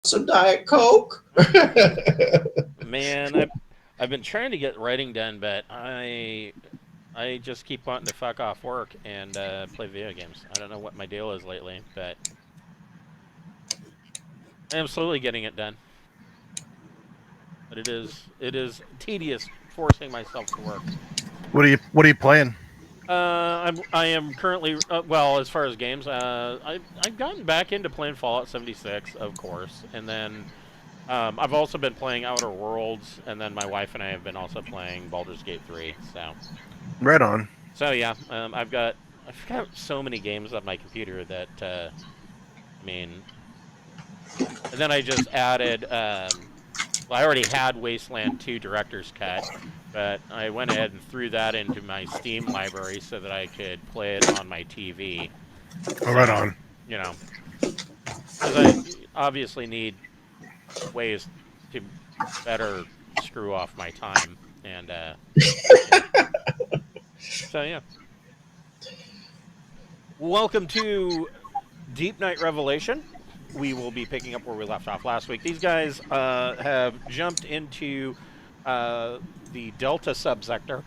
some Diet Coke. Man, I've been trying to get writing done, but I just keep wanting to fuck off work and play video games. I don't know what my deal is lately, but I am slowly getting it done. But it is tedious forcing myself to work. What are you playing? I am currently well as far as games. I've gotten back into playing Fallout 76, of course, and then I've also been playing Outer Worlds, and then my wife and I have been also playing Baldur's Gate 3. Right on. So yeah, I've got so many games on my computer that I mean, and then I just added. Well, I already had Wasteland 2 Director's Cut, but I went ahead and threw that into my Steam library so that I could play it on my TV. Oh, right So, on. you know, because I obviously need ways to better screw off my time, and yeah. So yeah. Welcome to Deepnight Revelation. We will be picking up where we left off last week. These guys have jumped into the Delta subsector.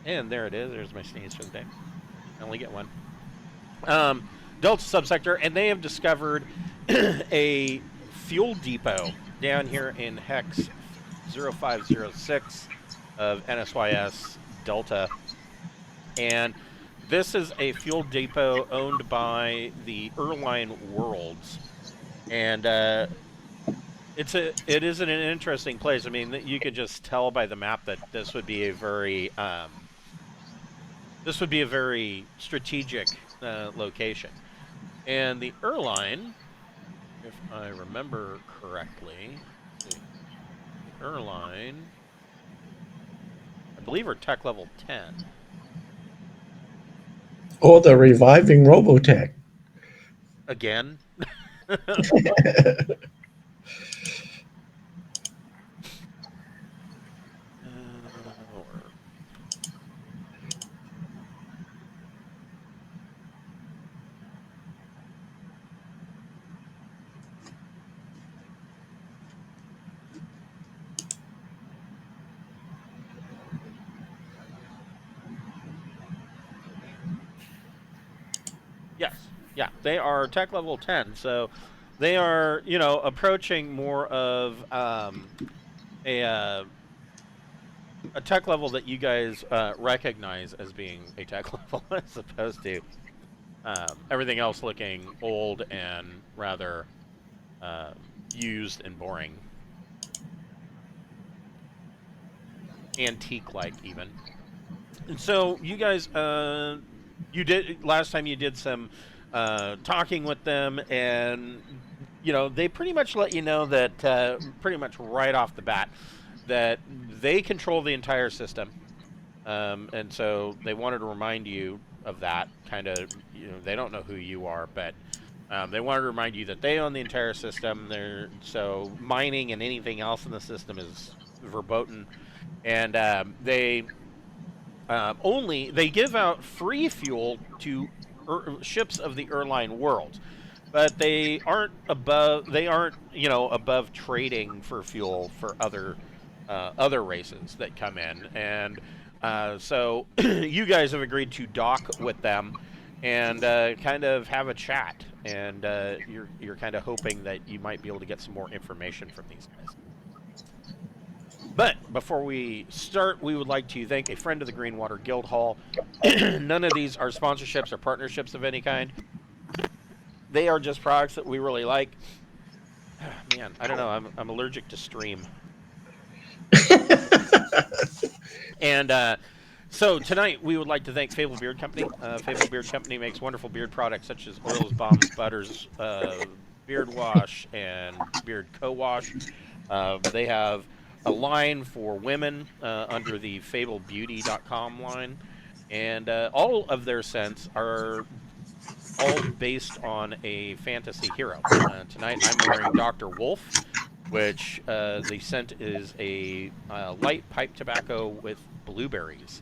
And there it is. There's my sneeze for the day. I only get one. Delta subsector, and they have discovered a fuel depot down here in Hex 0506 of NSYS Delta. And this is a fuel depot owned by the Erline Worlds, and it is an interesting place. I mean, you can just tell by the map that this would be a very strategic location. And the Erline, if I remember correctly, the Erline, I believe, are tech level 10. Or the reviving Robotech. Again? Yes. Yeah, they are tech level 10. So they are, approaching more of a tech level that you guys recognize as being a tech level, as opposed to everything else looking old and rather used and boring, antique-like even. And so you guys, you did last time. You did some talking with them, and they pretty much let you know that pretty much right off the bat that they control the entire system, and so they wanted to remind you of that. Kind of, they don't know who you are, but they wanted to remind you that they own the entire system. So mining and anything else in the system is verboten, and they give out free fuel to ships of the Erline Worlds, but they aren't above. They aren't above trading for fuel for other races that come in, and so you guys have agreed to dock with them and kind of have a chat, and you're kind of hoping that you might be able to get some more information from these guys. But before we start, we would like to thank a friend of the Greenwater Guildhall. None of these are sponsorships or partnerships of any kind. They are just products that we really like. Man, I don't know. I'm allergic to stream. And so tonight we would like to thank Fable Beard Company. Fable Beard Company makes wonderful beard products such as oils, balms, butters, beard wash, and beard co-wash. They have a line for women under the FableBeauty.com line, and all of their scents are all based on a fantasy hero. Tonight I'm wearing Dr. Wolf, which the scent is a light pipe tobacco with blueberries.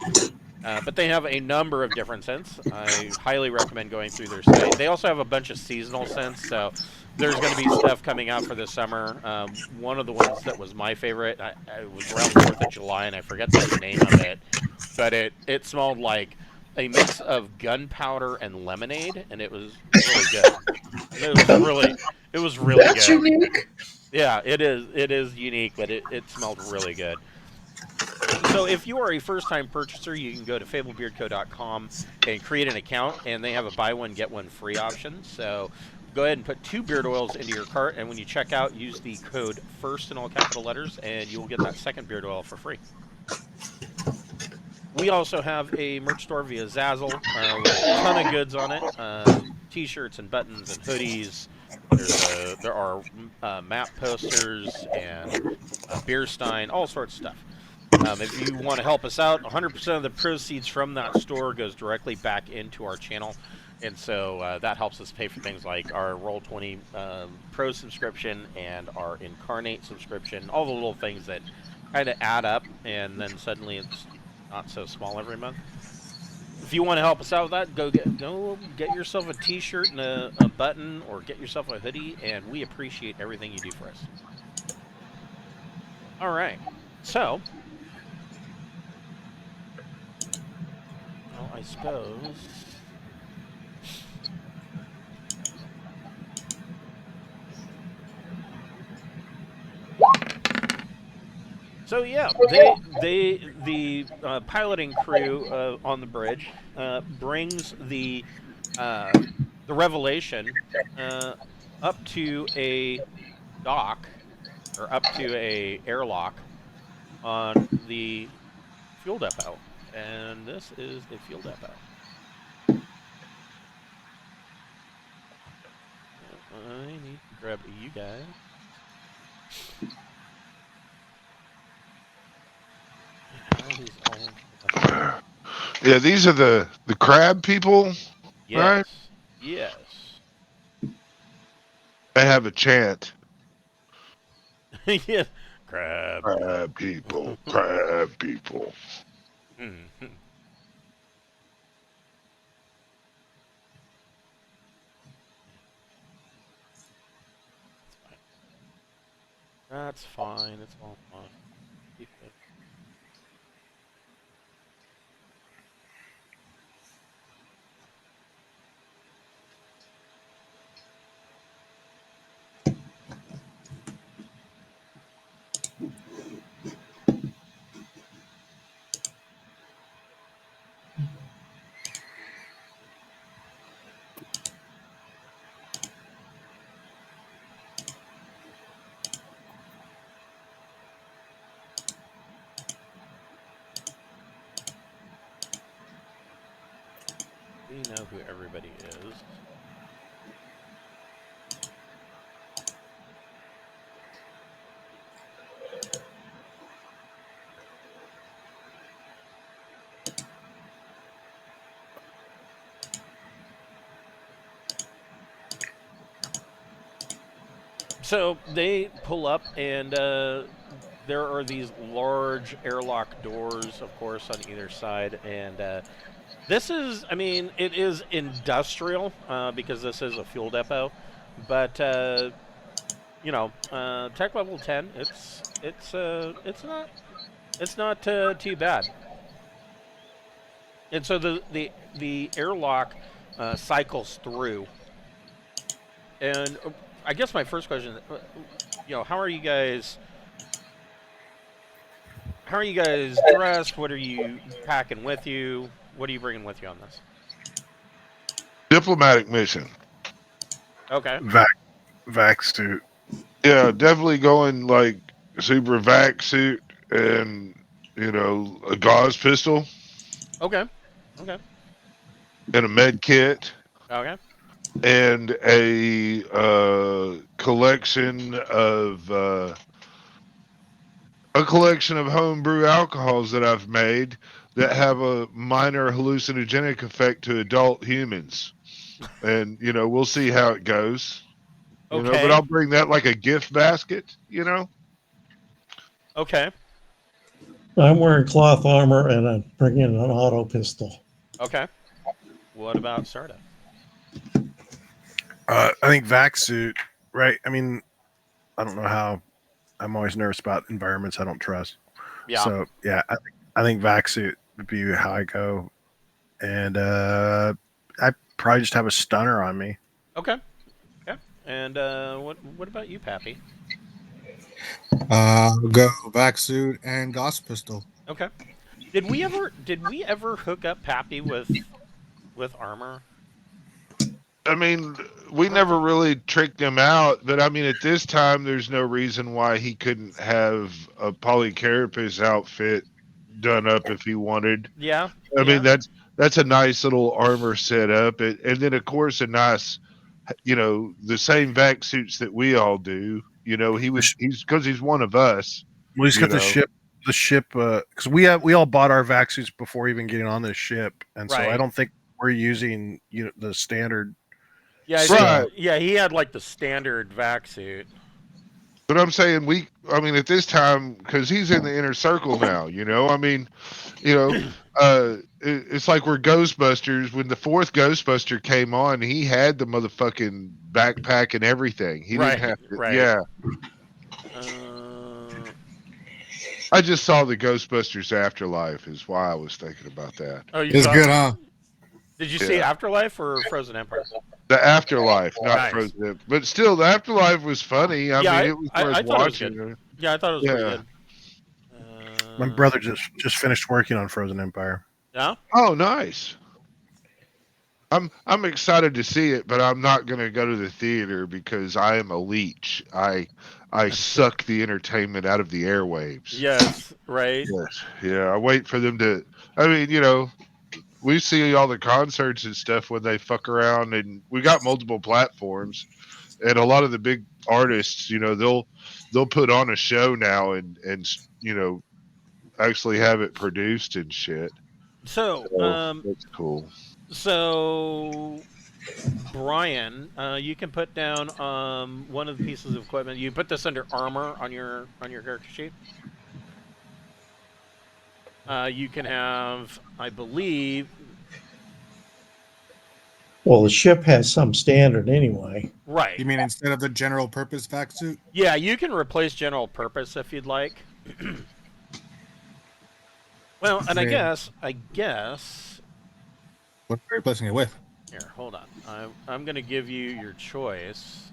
But they have a number of different scents. I highly recommend going through their site. They also have a bunch of seasonal scents, so there's going to be stuff coming out for this summer. One of the ones that was my favorite, I was around 4th of July, and I forget the name of it, but it smelled like a mix of gunpowder and lemonade, and it was really good. It was really That's good. unique. Yeah, it is. It is unique, but it smelled really good. So if you are a first-time purchaser, you can go to fablebeardco.com and create an account, and they have a buy one get one free option. So go ahead and put 2 beard oils into your cart, and when you check out, use the code FIRST in all capital letters, and you will get that second beard oil for free. We also have a merch store via Zazzle with a ton of goods on it, t-shirts and buttons and hoodies. There are map posters and beer stein, all sorts of stuff. If you want to help us out, 100% of the proceeds from that store goes directly back into our channel. And so that helps us pay for things like our Roll20 Pro subscription and our Incarnate subscription, all the little things that kind of add up, and then suddenly it's not so small every month. If you want to help us out with that, go get yourself a t-shirt and a button, or get yourself a hoodie, and we appreciate everything you do for us. All right. So, well, I suppose... So yeah, the piloting crew on the bridge brings the Revelation up to a dock, or up to a airlock on the fuel depot, and this is the fuel depot. I need to grab you guys. Yeah, these are the crab people, Yes. right? Yes. They have a chant. Yes. Crab. Crab people, crab people. Mm-hmm. That's fine. It's all fine. Keep it. We know who everybody is. So they pull up, and there are these large airlock doors, of course, on either side. And this is, I mean, it is industrial because this is a fuel depot, but you know, tech level 10, it's not too bad. And so the airlock cycles through, and I guess my first question, you know, how are you guys dressed? What are you packing with you? What are you bringing with you on this? Diplomatic mission. Okay. Vac suit. Yeah, definitely going like super vac suit and, you know, a gauze pistol Okay. Okay. and a med kit Okay. and a collection of homebrew alcohols that I've made that have a minor hallucinogenic effect to adult humans. And, you know, we'll see how it goes. You know, but Okay. I'll bring that like a gift basket, you know? Okay. I'm wearing cloth armor and I'm bringing an auto pistol. Okay. What about Sarda? I think vac suit, right? I mean, I don't know how. I'm always nervous about environments I don't trust. Yeah. So yeah, I think vac suit would be how I go, and I probably just have a stunner on me. Okay. Okay. And what about you, Pappy? Go vac suit and Gauss pistol. Okay. Did we ever hook up Pappy with armor? I mean, we never really tricked him out, but I mean, at this time, there's no reason why he couldn't have a Polycarpus outfit done up if he wanted. Yeah. I mean, that's a nice little armor setup, and then of course a nice, the same vac suits that we all do. He's because he's one of us. Well, he's got the ship, because we all bought our vac suits before even getting on this ship, and so I don't think we're using the standard. Yeah, right. Yeah, he had like the standard vac suit. But I'm saying at this time, because he's in the inner circle now, I mean, it's like we're Ghostbusters. When the fourth Ghostbuster came on, he had the motherfucking backpack and everything. He didn't have to. Right. Yeah. I just saw the Ghostbusters Afterlife is why I was thinking about that. Oh, It's good, huh? Did you see Afterlife or Frozen Empire? The Afterlife, not Nice. Frozen. But still, the Afterlife was funny. I mean, it was worth watching. Yeah, I thought it was pretty good. My brother just finished working on Frozen Empire. Yeah. Oh, nice. I'm excited to see it, but I'm not going to go to the theater because I am a leech. I suck the entertainment out of the airwaves. Yes, right. Yes. Yeah, I wait for them to. I mean, we see all the concerts and stuff when they fuck around, and we got multiple platforms, and a lot of the big artists, they'll put on a show now and actually have it produced and shit. So that's cool. So, Brian, you can put down one of the pieces of equipment. You put this under armor on your character sheet. You can have, I believe. Well, the ship has some standard anyway. Right. You mean instead of the general purpose vac suit? Yeah, you can replace general purpose if you'd like. Well, and I guess. What are you replacing it with? Here, hold on. I'm going to give you your choice.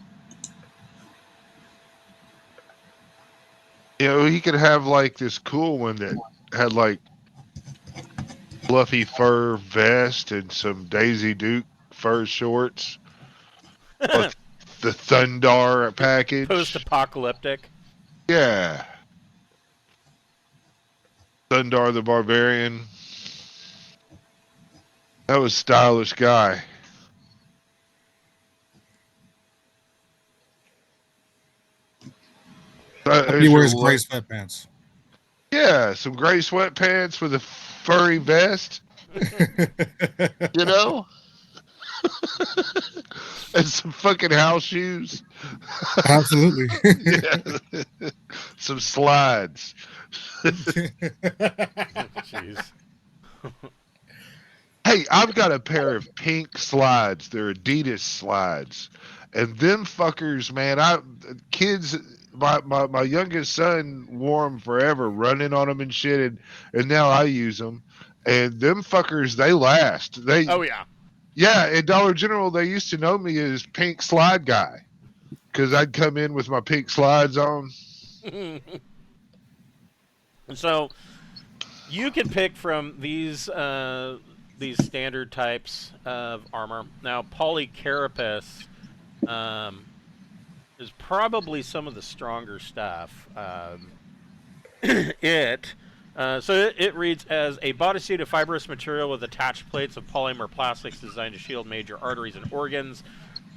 He could have like this cool one that had like fluffy fur vest and some Daisy Duke fur shorts. Like the Thundar package. Post-apocalyptic. Yeah. Thundar the Barbarian. That was a stylish guy. He wears gray sweatpants. Yeah, some gray sweatpants with a furry vest. And some fucking house shoes. Absolutely. Yeah. Some slides. Jeez. Hey, I've got a pair of pink slides. They're Adidas slides. And them fuckers, man, my youngest son wore them forever, running on them and shit, and now I use them. And them fuckers, they last. Oh, yeah. Yeah, at Dollar General, they used to know me as Pink Slide Guy because I'd come in with my pink slides on. So you can pick from these standard types of armor. Now, Polycarpus is probably some of the stronger stuff. It reads as a bodysuit of fibrous material with attached plates of polymer plastics designed to shield major arteries and organs.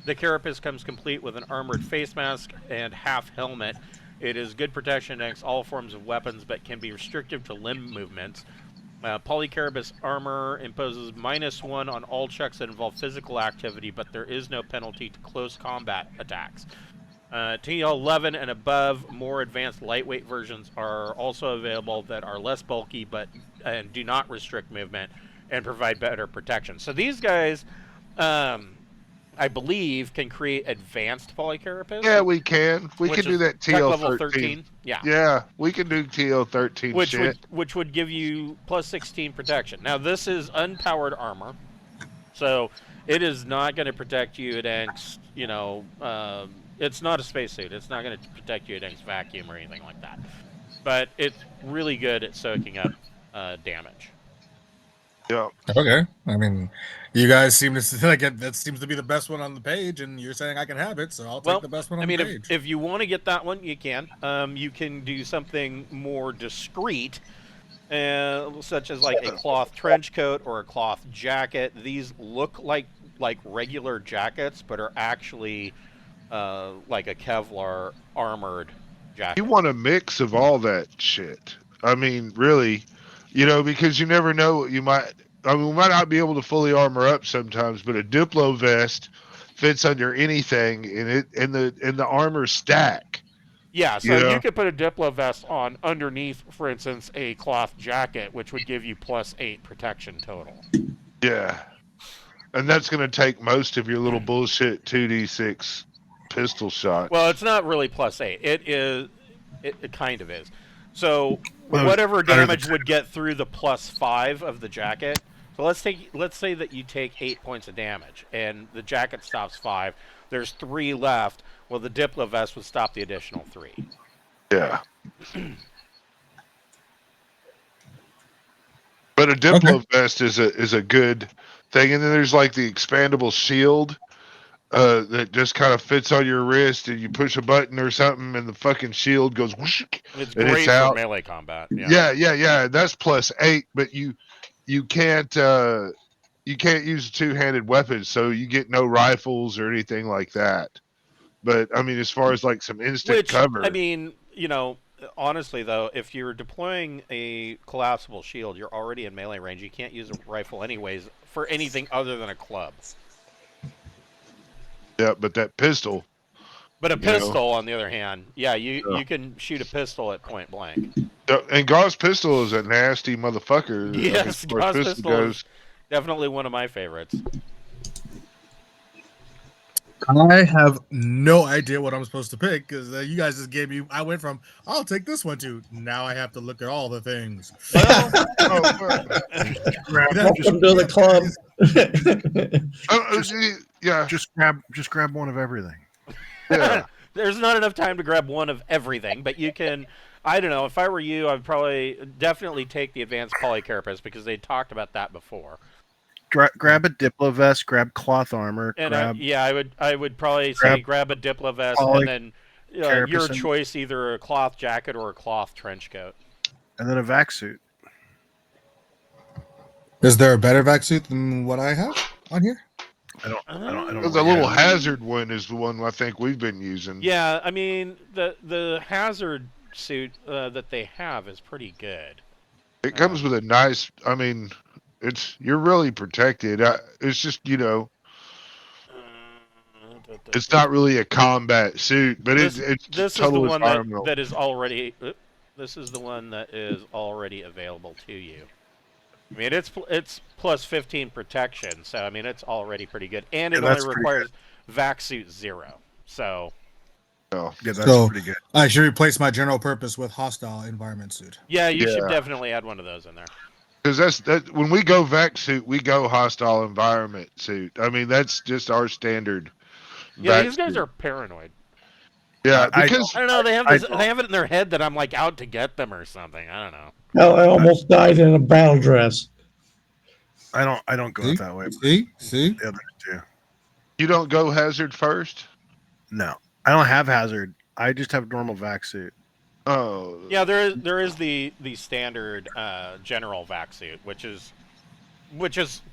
The carapace comes complete with an armored face mask and half helmet. It is good protection against all forms of weapons, but can be restrictive to limb movements. Polycarpus armor imposes -1 on all checks that involve physical activity, but there is no penalty to close combat attacks. TL11 and above, more advanced lightweight versions are also available that are less bulky and do not restrict movement and provide better protection. So these guys, I believe, can create advanced polycarapace. Yeah, we can. We can do that tech level TL13. 13. Yeah. Yeah, we can do TL13 shit. Which would give you plus 16 protection. Now this is unpowered armor, so it is not going to protect you against, it's not a spacesuit. It's not going to protect you against vacuum or anything like that. But it's really good at soaking up damage. Yeah. Okay. I mean, you guys seem to like that seems to be the best one on the page, and you're saying I can have it, so I'll take the best one on the page. If you want to get that one, you can. You can do something more discreet, such as like a cloth trench coat or a cloth jacket. These look like regular jackets, but are actually like a Kevlar armored jacket. You want a mix of all that shit. I mean, really, because you never know what you might. I mean, we might not be able to fully armor up sometimes, but a Diplo vest fits under anything, and the armor stack. Yeah, so you could put a Diplo vest on underneath, for instance, a cloth jacket, which would give you plus 8 protection total. Yeah, and that's going to take most of your little bullshit 2d6 pistol shot. Well, it's not really plus 8. It kind of is. So whatever damage would get through the plus 5 of the jacket. So let's say that you take 8 points of damage, and the jacket stops 5. There's 3 left. Well, the Diplo vest would stop the additional 3. Yeah. But a Diplo vest is a good thing, and then there's like the expandable shield that just kind of fits on your wrist, and you push a button or something, and the fucking shield goes whoosh, it's and great it's for out. melee combat. Yeah. That's plus 8, but you can't use a two-handed weapon, so you get no rifles or anything like that. But I mean, as far as like some instant cover, I mean, honestly though, if you're deploying a collapsible shield, you're already in melee range. You can't use a rifle anyways for anything other than a club. Yeah, but that pistol. But a pistol, on the other hand, you can shoot a pistol at point blank. And Gauss pistol is a nasty motherfucker. Yes, Gauss pistol is definitely one of my favorites. I have no idea what I'm supposed to pick because you guys just gave me. I went from I'll take this one to now I have to look at all the things. Welcome to the club. Just grab one of everything. Yeah. There's not enough time to grab one of everything, but you can. I don't know. If I were you, I'd probably definitely take the advanced polycarapace because they talked about that before. Grab a Diplo vest, grab cloth armor, and I would probably say grab a Diplo vest, and then your choice, either a cloth jacket or a cloth trench coat, and then a vac suit. Is there a better vac suit than what I have on here? I don't. The little hazard one is the one I think we've been using. Yeah, I mean the hazard suit that they have is pretty good. It comes with a nice. I mean. You're really protected. It's just it's not really a combat suit, but it's this total is the one environmental. that is already. This is the one that is already available to you. I mean, it's plus 15 protection, so I mean it's already pretty good, and it only requires vac suit 0. So. Yeah, that's pretty good. I should replace my general purpose with hostile environment suit. Yeah, you should definitely add one of those in there. Because that's when we go vac suit, we go hostile environment suit. I mean, that's just our standard. Yeah, these guys are paranoid. Yeah, because I don't know. They have it in their head that I'm like out to get them or something. I don't know. Hell, I almost died in a battle dress. I don't go that way. See, the others do. You don't go hazard first? No, I don't have hazard. I just have normal vac suit. Oh yeah, there is the standard general vac suit, which is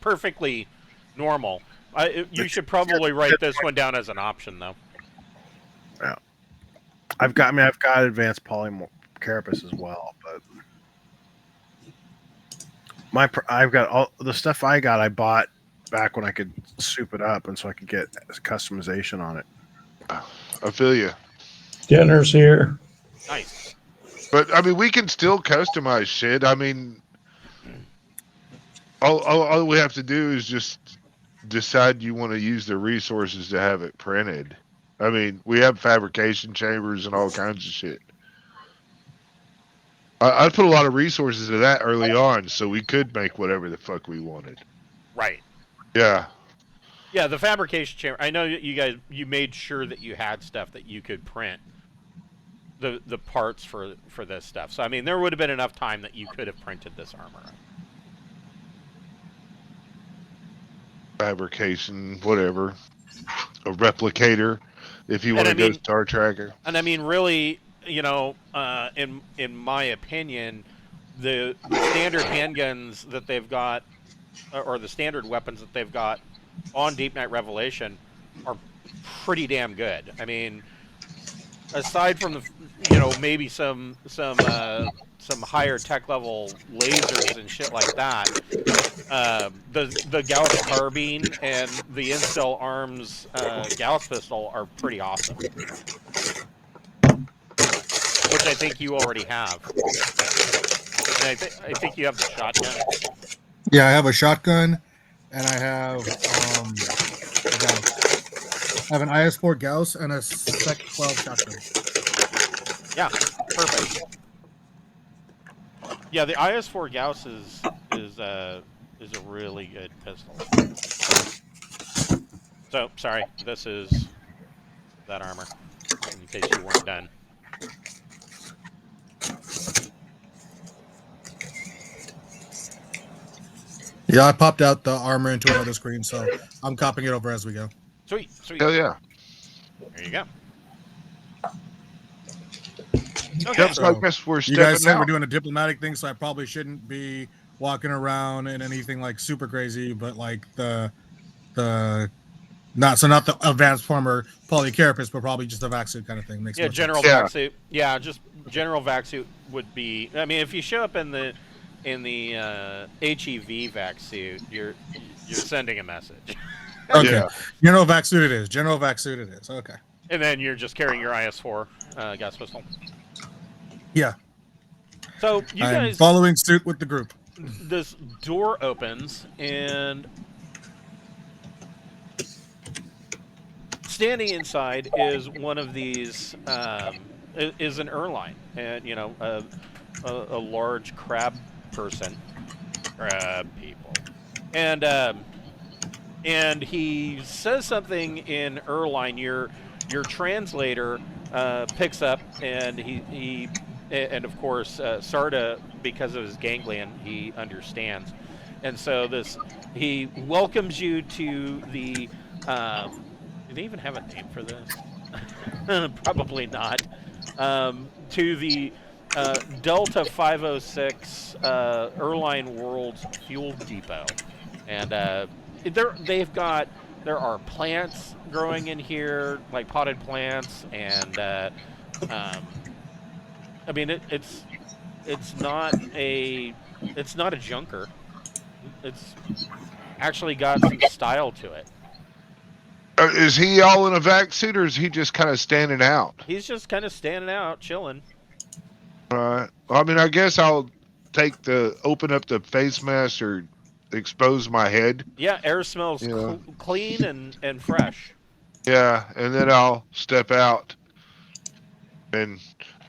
perfectly normal. You should probably write this one down as an option, though. Yeah, I've got advanced polycarapace as well, but I've got all the stuff I bought back when I could soup it up, and so I could get customization on it. I feel you. Dinner's here. Nice. But I mean, we can still customize shit. I mean, all we have to do is just decide you want to use the resources to have it printed. I mean, we have fabrication chambers and all kinds of shit. I put a lot of resources into that early on, so we could make whatever the fuck we wanted. Right. Yeah. Yeah, the fabrication chamber. I know you made sure that you had stuff that you could print the parts for this stuff. So I mean, there would have been enough time that you could have printed this armor. Fabrication, whatever. A replicator, if you want to go Star Tracker. And I mean, really, you know, in my opinion, the standard handguns that they've got, or the standard weapons that they've got on Deepnight Revelation, are pretty damn good. I mean, aside from the, you know, maybe some higher tech level lasers and shit like that, the Gauss carbine and the Incel Arms Gauss pistol are pretty awesome, which I think you already have. And I think you have the shotgun. Yeah, I have a shotgun, and I have an IS-4 Gauss and a Sec 12 shotgun. Yeah, perfect. Yeah, the IS-4 Gauss is a really good pistol. So, sorry, this is that armor, in case you weren't done. Yeah, I popped out the armor into another screen, so I'm copying it over as we go. Sweet, sweet. Hell yeah. There you go. Okay. So I guess we're You stepping guys said out. we're doing a diplomatic thing, so I probably shouldn't be walking around in anything like super crazy, but like the not the advanced former polycarapace, but probably just a vac suit kind of thing. Makes Yeah, more general sense. vac suit. Yeah, just general vac suit would be. I mean, if you show up in the HEV vac suit, you're sending a message. Okay, Yeah. general vac suit it is. General vac suit it is. Okay. And then you're just carrying your IS-4 gas pistol. Yeah. So you I'm guys, following suit with the group. this door opens and standing inside is one of these. Is an Erline, and you know, a large crab person, crab people, and he says something in Erline. Your translator picks up, and he and of course Sarda, because of his ganglion, he understands, and so he welcomes you to the. Do they even have a name for this? Probably not. To the Delta 506 Erline Worlds Fuel Depot, and there are plants growing in here, like potted plants, and I mean it's not a junker. It's actually got some style to it. Is he all in a vac suit, or is he just kind of standing out? He's just kind of standing out, chilling. Right. I mean, I guess I'll open up the face mask or expose my head. Yeah, air smells clean and fresh. Yeah, and then I'll step out. And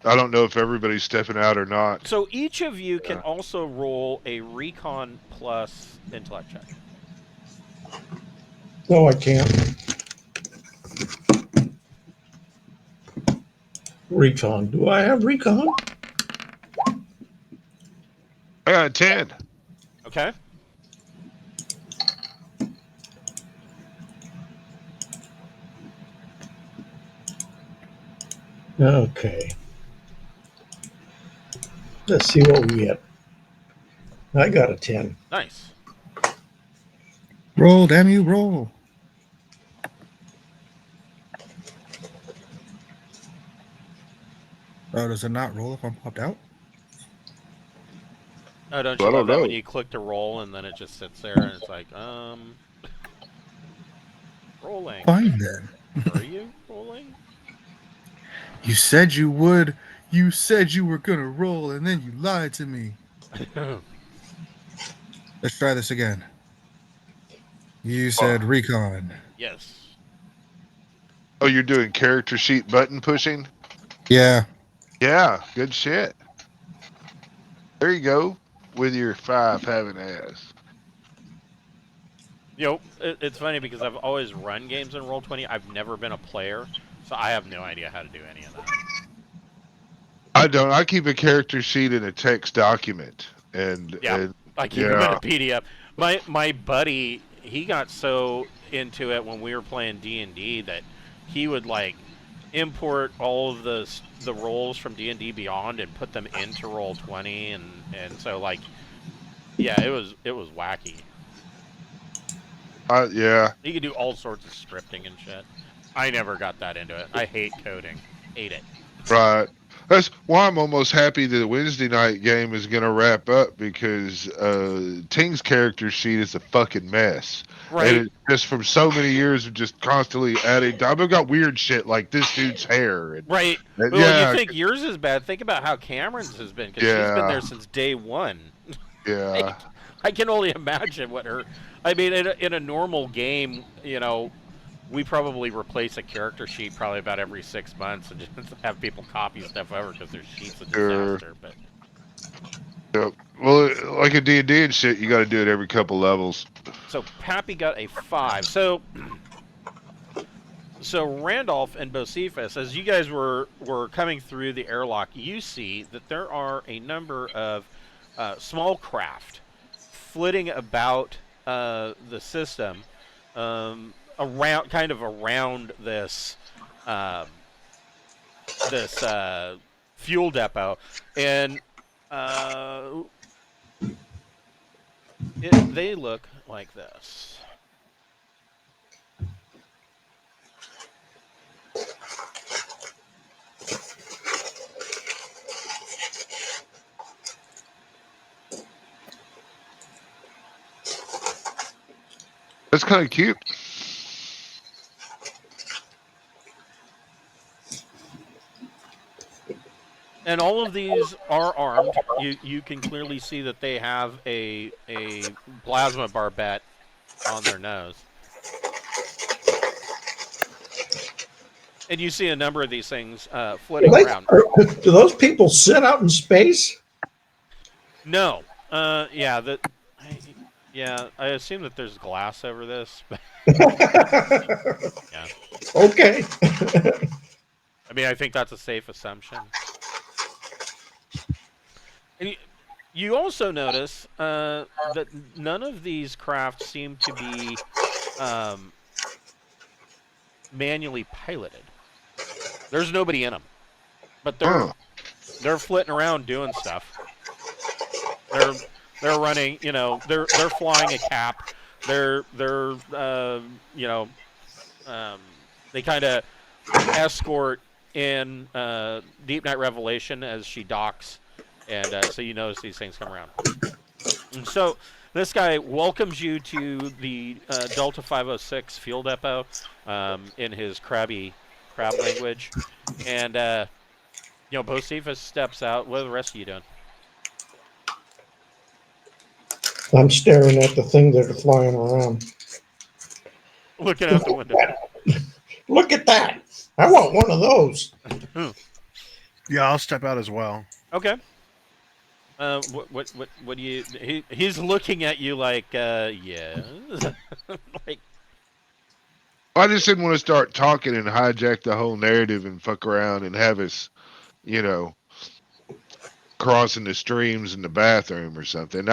I don't know if everybody's stepping out or not. So each of you can also roll a Recon plus intellect check. No, I can't. Recon. Do I have recon? I got a 10. Okay. Okay. Let's see what we get. I got a 10. Nice. Roll, damn you, roll. Oh, does it not roll if I'm popped out? Oh, don't you love that when you click to roll and then it just sits there and it's like, rolling. Fine then. Are you rolling? You said you would. You said you were gonna roll, and then you lied to me. Let's try this again. You said recon. Yes. Oh, you're doing character sheet button pushing? Yeah. Yeah, good shit. There you go with your 5 having ass. You know, it's funny because I've always run games in Roll20. I've never been a player, so I have no idea how to do any of that. I don't. I keep a character sheet in a text document, and I keep them in a PDF. My buddy, he got so into it when we were playing D&D that he would like import all of the rolls from D&D Beyond and put them into Roll20, and so like, yeah, it was wacky. Yeah. You could do all sorts of scripting and shit. I never got that into it. I hate coding. Hate it. Right. That's why I'm almost happy that the Wednesday night game is going to wrap up, because Ting's character sheet is a fucking mess. Right. And it's just from so many years of just constantly adding. I've got weird shit like this dude's hair. And, right. and, Well, yeah. you think yours is bad. Think about how Cameron's has been, because she's been there since day one. Yeah. Like, I can only imagine what her... I mean, in a normal game, you know, we probably replace a character sheet probably about every 6 months and just have people copy stuff over because their sheet's a disaster. But Yep. Well, like a D&D and shit, you got to do it every couple levels. so Pappy got a 5. So Randolph and Bocephus, as you guys were coming through the airlock, you see that there are a number of small craft flitting about the system, around this fuel depot, and they look like this. That's kind of cute. And all of these are armed. You can clearly see that they have a plasma barbette on their nose. And you see a number of these things flitting around. Do those people sit out in space? No. Yeah, I assume that there's glass over this. Yeah. Okay. I mean, I think that's a safe assumption. And you also notice that none of these crafts seem to be manually piloted. There's nobody in them, but they're flitting around doing stuff. They're running, you know, they're flying a cap. They kind of escort in Deepnight Revelation as she docks, and so you notice these things come around. And so this guy welcomes you to the Delta 506 fuel depot in his crab language, and Bocephus steps out. What are the rest of you doing? I'm staring at the thing that are flying around. Looking out the window. Look at that! I want one of those. Yeah, I'll step out as well. Okay. What do you? He's looking at you like, yeah. Like, I just didn't want to start talking and hijack the whole narrative and fuck around and have us, crossing the streams in the bathroom or something.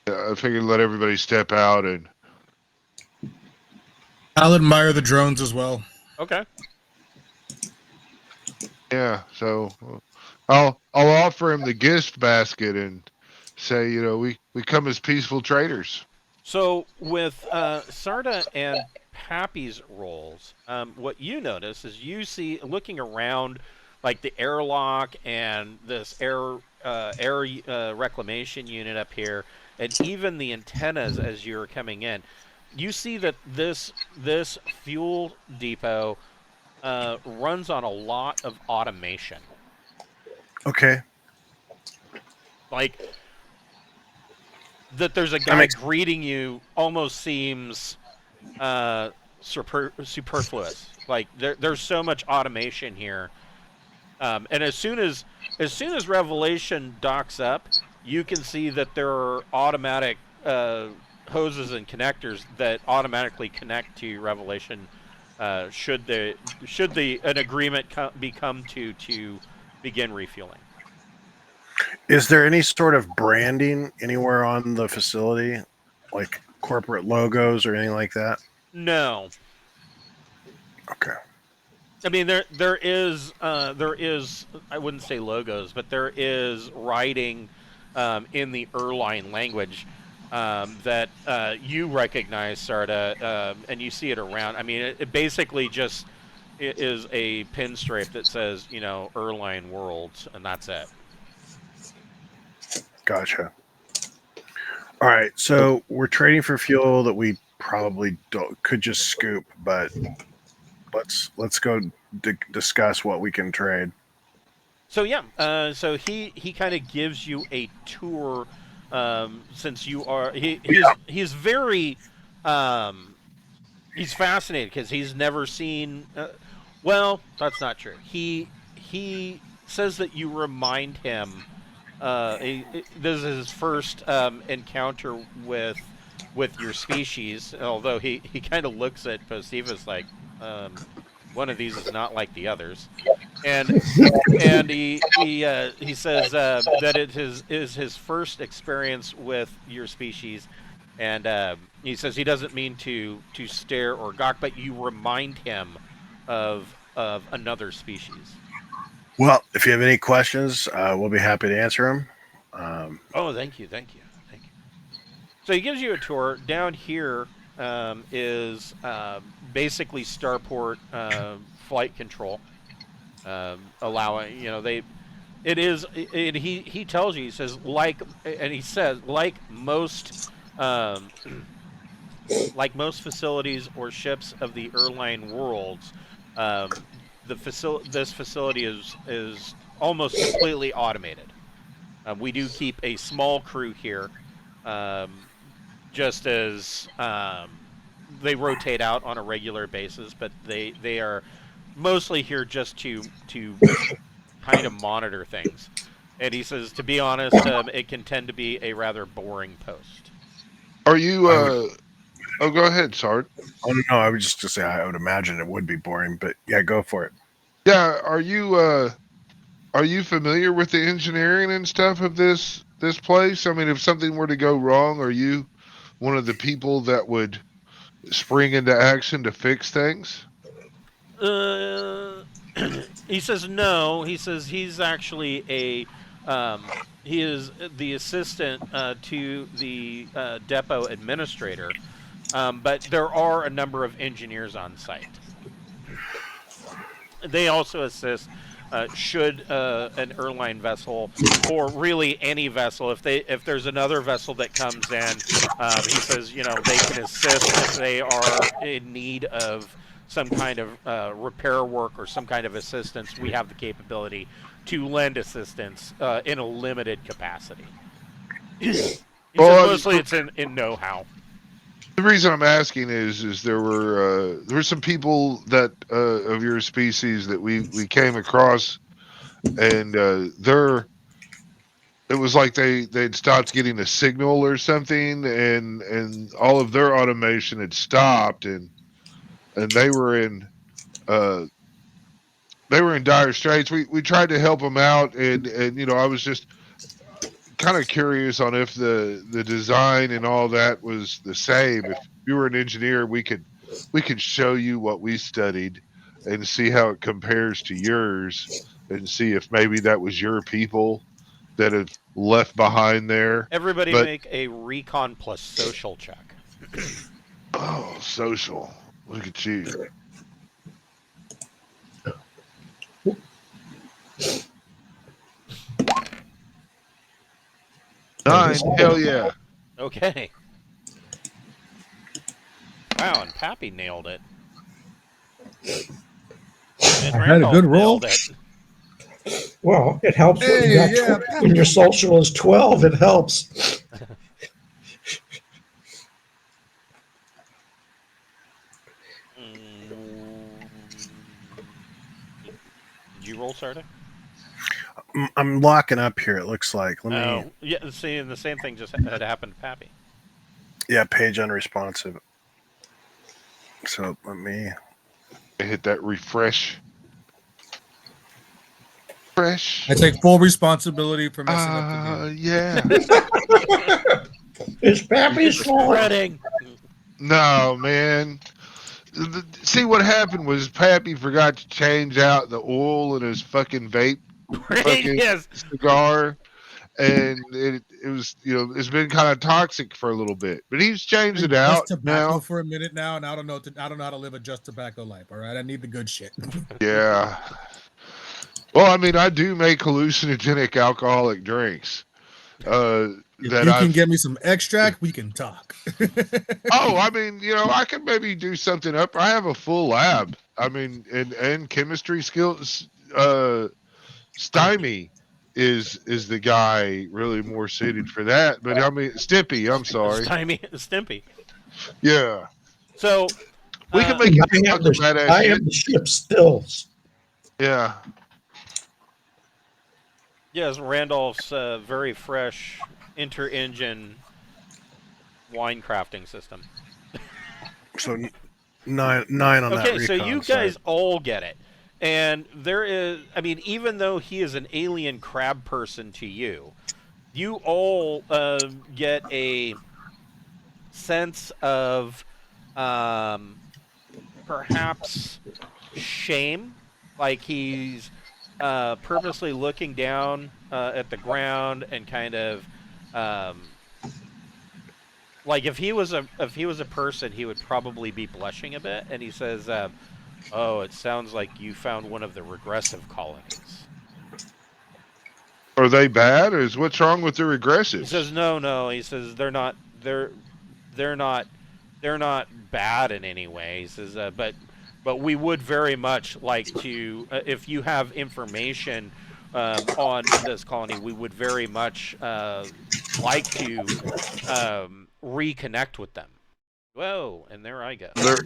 I figured let everybody step out and. I'll admire the drones as well. okay. Yeah, so I'll offer him the gift basket and say, we come as peaceful traders. So with Sarda and Pappy's roles, what you notice is you see looking around, like the airlock and this air reclamation unit up here, and even the antennas as you're coming in. You see that this fuel depot runs on a lot of automation. Okay. Like, that there's a guy greeting you almost seems superfluous. Like, there's so much automation here. And as soon as Revelation docks up, you can see that there are automatic hoses and connectors that automatically connect to Revelation. Should an agreement be come to begin refueling. Is there any sort of branding anywhere on the facility, like corporate logos or anything like that? No. Okay. I mean, there is I wouldn't say logos, but there is writing in the Erline language that you recognize, Sarda, and you see it around. I mean, it basically just is a pinstripe that says, Erline Worlds, and that's it. Gotcha. All right, so we're trading for fuel that we probably could just scoop, but let's go discuss what we can trade. So yeah, so he kind of gives you a tour, since you are he's very he's fascinated because he's never seen. Well, that's not true. He says that you remind him. This is his first encounter with your species. Although he kind of looks at Postivus like one of these is not like the others, and he says that it is his first experience with your species, and he says he doesn't mean to stare or gawk, but you remind him of another species. Well, if you have any questions, we'll be happy to answer them. Thank you. So he gives you a tour. Down here is basically starport flight control, allowing he tells you, he says, like most facilities or ships of the Erline Worlds, this facility is almost completely automated. We do keep a small crew here, just as they rotate out on a regular basis, but they are mostly here just to kind of monitor things. And he says, to be honest, it can tend to be a rather boring post. Are you? Oh, go ahead, Sard. Oh no, I was just to say I would imagine it would be boring, but yeah, go for it. Yeah, are you familiar with the engineering and stuff of this place? I mean, if something were to go wrong, are you one of the people that would spring into action to fix things? He says no. He says he's actually he is the assistant to the depot administrator, but there are a number of engineers on site. They also assist should an Erline vessel, or really any vessel, if there's another vessel that comes in, he says, they can assist if they are in need of some kind of repair work or some kind of assistance. We have the capability to lend assistance in a limited capacity. He says mostly it's in know-how. The reason I'm asking is there were some people that of your species that we came across, and it was like they'd stopped getting a signal or something, and all of their automation had stopped, and they were in dire straits. We tried to help them out, and I was just kind of curious on if the design and all that was the same. If you were an engineer, we could show you what we studied and see how it compares to yours, and see if maybe that was your people that have left behind there. Everybody make a recon plus social check. Oh, social. Look at you. Nine. Hell yeah. Okay. Wow, and Pappy nailed it. And I had a Randolph good roll. nailed it. Well, it helps when, you Hey, got yeah, when your social is 12. It helps. Did you roll, Sarda? I'm locking up here. It looks like. Let me. Oh, yeah. See, and the same thing just had happened to Pappy. Yeah, page unresponsive. So let me. Hit that refresh. Fresh. I take full responsibility for messing up the game. Yeah. It's Pappy's fault. Spreading. No, man. See, what happened was Pappy forgot to change out the oil in his fucking vape fucking Yes. cigar, and it was, it's been kind of toxic for a little bit, but he's changed it Just out tobacco now. for a minute now, and I don't know how to live a just tobacco life. All right, I need the good shit. Yeah. Well, I mean, I do make hallucinogenic alcoholic drinks. If That you I've can get me some extract, we can talk. Oh, I mean, I could maybe do something up. I have a full lab. I mean, and chemistry skills. Stymie is the guy really more suited for that. But I mean, Stimpy. I'm sorry. Stimpy. Yeah, So we can make I have badass I shit. have the ship stills. Yeah. yes, Randolph's very fresh inter-engine wine crafting system. So nine on that. Okay, so recon you side. guys all get it. And there is, I mean, even though he is an alien crab person to you, you all get a sense of perhaps shame. Like he's purposely looking down at the ground and kind of like if he was a person, he would probably be blushing a bit. And he says, "Oh, it sounds like you found one of the regressive colonies." Are they bad, or is what's wrong with the He regressives? says, "No." He says, "They're not. They're not. They're not bad in any way." He says, "But we would very much like to, if you have information on this colony, we would very much like to reconnect with them." Whoa! And there I go. There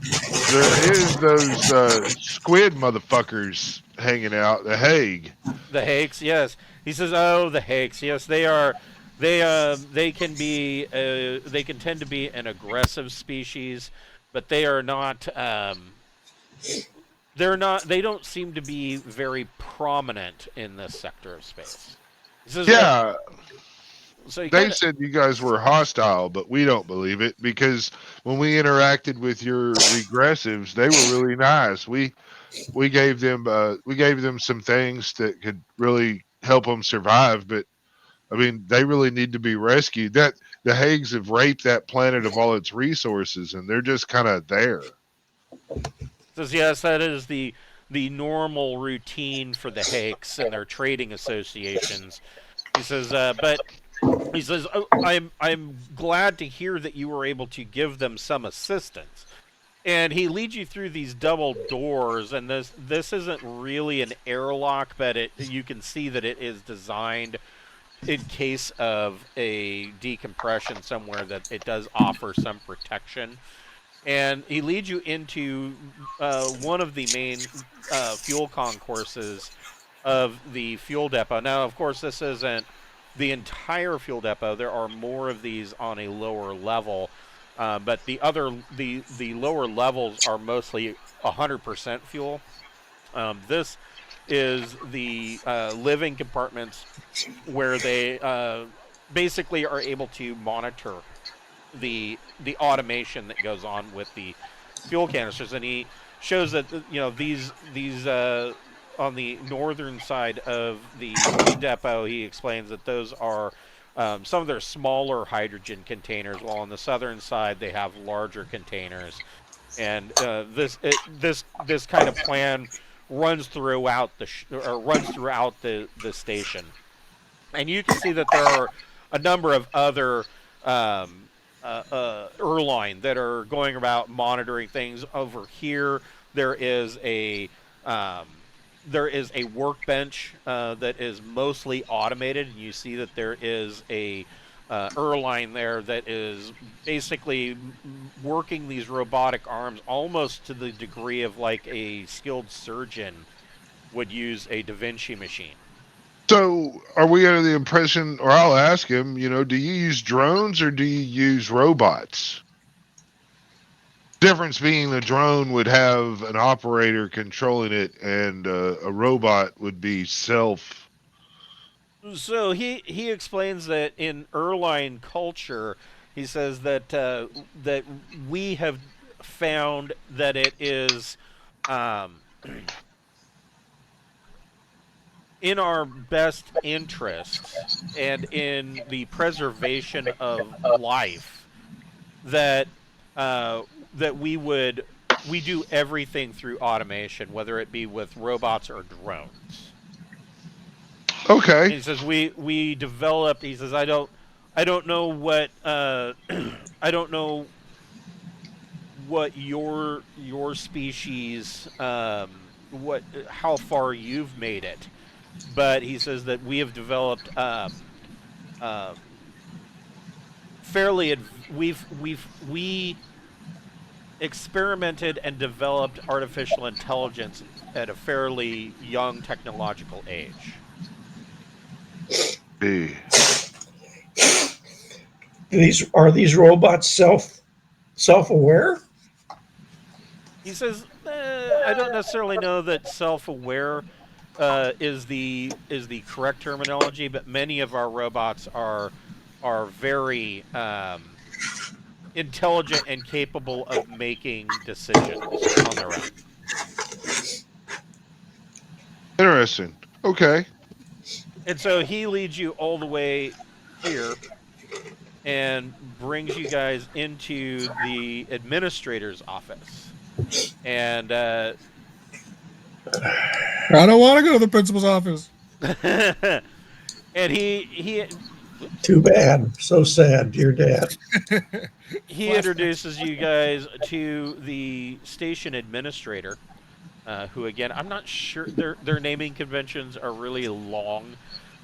is those squid motherfuckers hanging out. The Hague. The Hakes, yes. He says, "Oh, the Hakes, yes, they are. They can be. They can tend to be an aggressive species, but they are not. They're not. They don't seem to be very prominent in this sector of space." He says, Yeah. So you They kinda, said you guys were hostile, but we don't believe it because when we interacted with your regressives, they were really nice. We gave them some things that could really help them survive, but I mean, they really need to be rescued. That the Hagues have raped that planet of all its resources, and they're just kind of there. says, yes, that is the normal routine for the Hakes and their trading associations. He says, but he says, oh, I'm glad to hear that you were able to give them some assistance. And he leads you through these double doors, and this isn't really an airlock, but you can see that it is designed in case of a decompression somewhere, that it does offer some protection. And he leads you into one of the main fuel concourses of the fuel depot. Now, of course, this isn't the entire fuel depot. There are more of these on a lower level, but the lower levels are mostly 100% fuel. This is the living compartments where they basically are able to monitor the automation that goes on with the fuel canisters. And he shows that these on the northern side of the depot, he explains that those are some of their smaller hydrogen containers, while on the southern side they have larger containers. And this kind of plan runs throughout the station. And you can see that there are a number of other Erline that are going about monitoring things. Over here, there is a there is a workbench that is mostly automated, and you see that there is a Erline there that is basically working these robotic arms almost to the degree of like a skilled surgeon would use a Da Vinci machine. So, are we under the impression, or I'll ask him, do you use drones or do you use robots? Difference being the drone would have an operator controlling it, and a robot would be self. So he explains that in Erline culture, he says that that we have found that it is in our best interest and in the preservation of life that that we do everything through automation, whether it be with robots or drones. Okay. He says we developed. He says I don't know what I don't know what your species how far you've made it, but he says that we have developed we experimented and developed artificial intelligence at a fairly young technological age. Are these robots self-aware? He says, I don't necessarily know that self-aware is the correct terminology, but many of our robots are very intelligent and capable of making decisions on their own. Interesting. Okay. And so he leads you all the way here and brings you guys into the administrator's office. And I don't want to go to the principal's office. and he Too bad. So sad, dear Dad. he introduces you guys to the station administrator, who again I'm not sure their naming conventions are really long,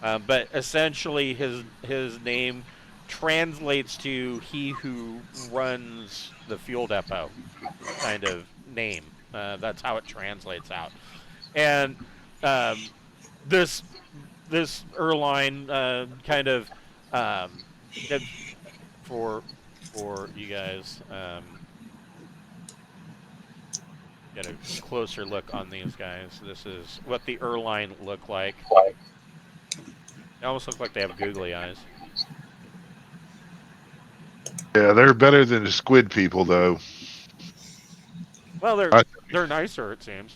but essentially his name translates to he who runs the fuel depot kind of name. That's how it translates out. And this Erline kind of for you guys get a closer look on these guys. This is what the Erline look like. They almost look like they have googly eyes. Yeah, they're better than the squid people, though. Well, they're nicer, it seems.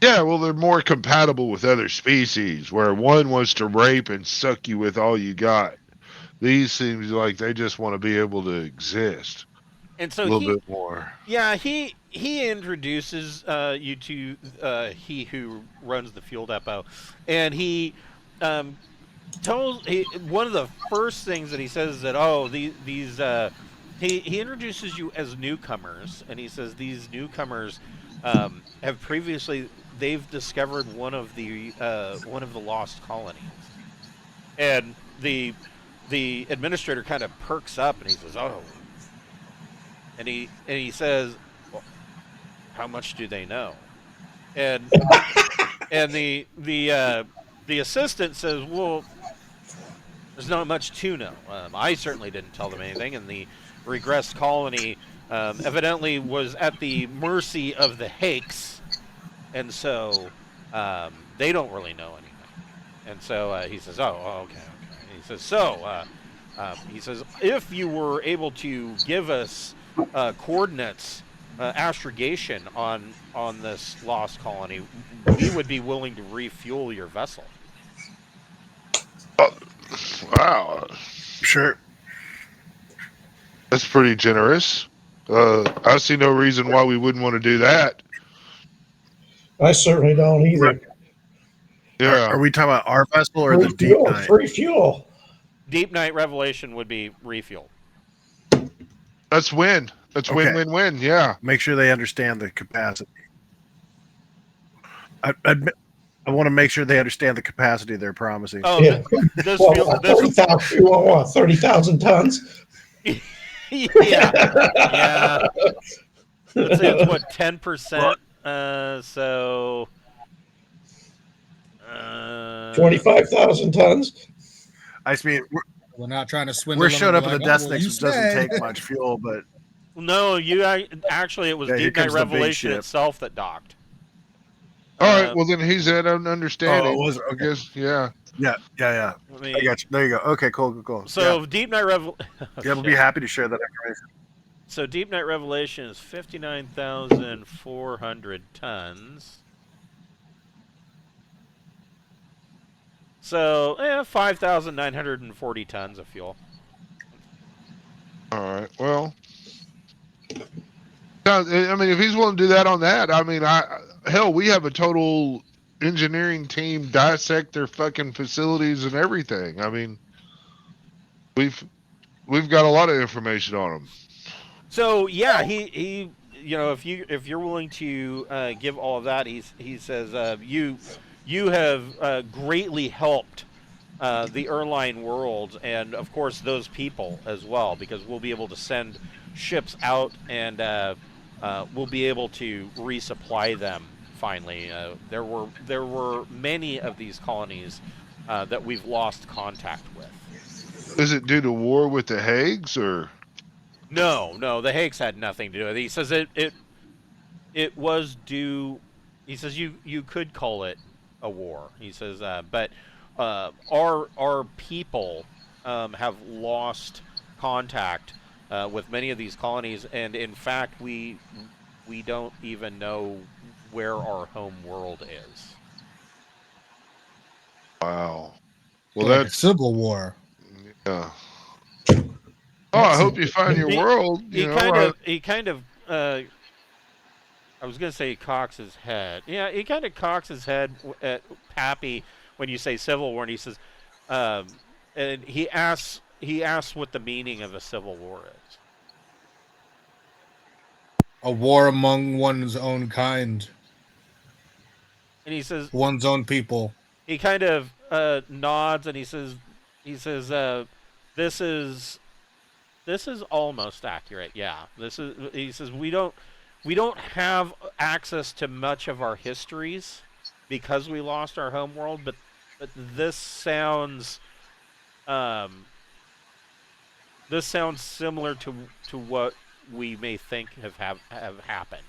Yeah, well, they're more compatible with other species, where one wants to rape and suck you with all you got. These seems like they just want to be able to exist. And so a little bit more. Yeah, he introduces you to he who runs the fuel depot, and he one of the first things that he says is that he introduces you as newcomers, and he says these newcomers have previously they've discovered one of the lost colonies, and the administrator kind of perks up and he says, "Oh," and he says, well, "How much do they know?" And the assistant says, "Well, there's not much to know. I certainly didn't tell them anything, and the regressed colony evidently was at the mercy of the Hakes, and so they don't really know anything." And so he says, "Oh, okay." And he says, "So," he says, "if you were able to give us coordinates, astrogation on this lost colony, we would be willing to refuel your vessel." Wow. Sure. That's pretty generous. I see no reason why we wouldn't want to do that. I certainly don't either. Yeah. Are we talking about our vessel or the Free Deep fuel, Night? free fuel. Deepnight Revelation would be refuel. That's win. That's Okay. win-win-win. Yeah. Make sure they understand the capacity. I want to make sure they understand the capacity they're promising. Oh, Yeah. this Well, fuel, this 30,000, you want what, 30,000 tons? yeah, yeah. Let's say it's what 10%. So 25,000 tons? I mean, We're not trying to swindle we're them showing and up be at the like, "Oh, well, destination, you which doesn't said." take much fuel, but no, actually it was Yeah, here Deep Night comes the big Revelation ship. itself that docked. All right, well then he's at an understanding. Oh, it was- I okay. guess, yeah. yeah. I I mean, got you. There you go. Okay, cool. so Deep Night Revelation. Yeah, we'll be happy to share that information. So Deep Night Revelation is 59,400 tons. So 5,940 tons of fuel. All right. Well, I mean, if he's willing to do that on that, I mean, hell, we have a total engineering team dissect their fucking facilities and everything. I mean, we've got a lot of information on them. So yeah, he if you're willing to give all of that, he says you have greatly helped the Erline Worlds and of course those people as well, because we'll be able to send ships out and we'll be able to resupply them finally. There were many of these colonies that we've lost contact with. Is it due to war with the Hagues or? No, the Hagues had nothing to do with it. He says it was due. He says you could call it a war. He says, but our people have lost contact with many of these colonies, and in fact, we don't even know where our home world is. Wow. Well, Like a that's civil war. yeah. Oh, I hope you find your He- world. He kind of. I was gonna say cocks his head. Yeah, he kind of cocks his head at Pappy when you say Civil War, and he says, and he asks what the meaning of a civil war is. A war among one's own kind, And he says, one's own people. he kind of nods, and he says, this is almost accurate. Yeah, this is. He says we don't have access to much of our histories because we lost our home world, but this sounds similar to what we may think have happened.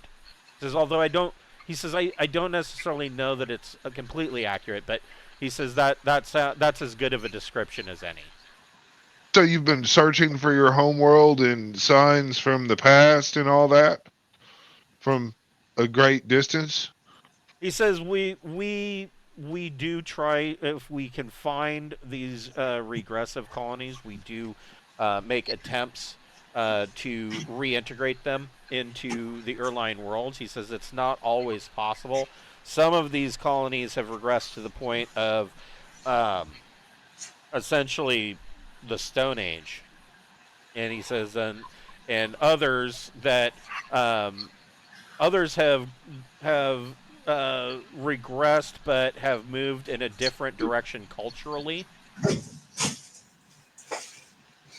He says, although I don't necessarily know that it's completely accurate, but he says that's as good of a description as any. So you've been searching for your home world and signs from the past and all that from a great distance? He says we do try, if we can find these regressive colonies, we do make attempts to reintegrate them into the Erline Worlds. He says it's not always possible. Some of these colonies have regressed to the point of essentially the Stone Age, and he says and others that others have regressed but have moved in a different direction culturally.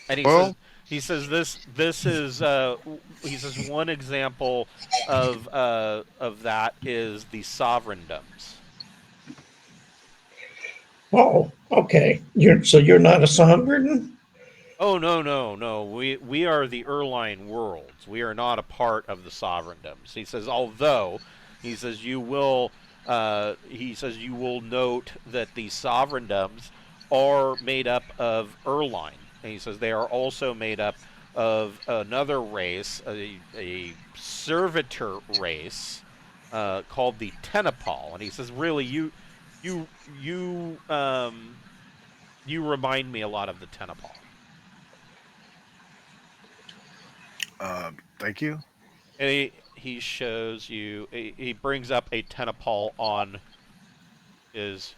And he says this is he says one example of that is the sovereigndoms. Oh, okay. You're not a sovereign? Oh no. We are the Erline Worlds. We are not a part of the sovereigndoms. He says, although he says you will note that the sovereigndoms are made up of Erline. And he says they are also made up of another race, a servitor race called the Tenepal. And he says, really, you remind me a lot of the Tenepal. Thank you. And he shows you, he brings up a Tenepal on his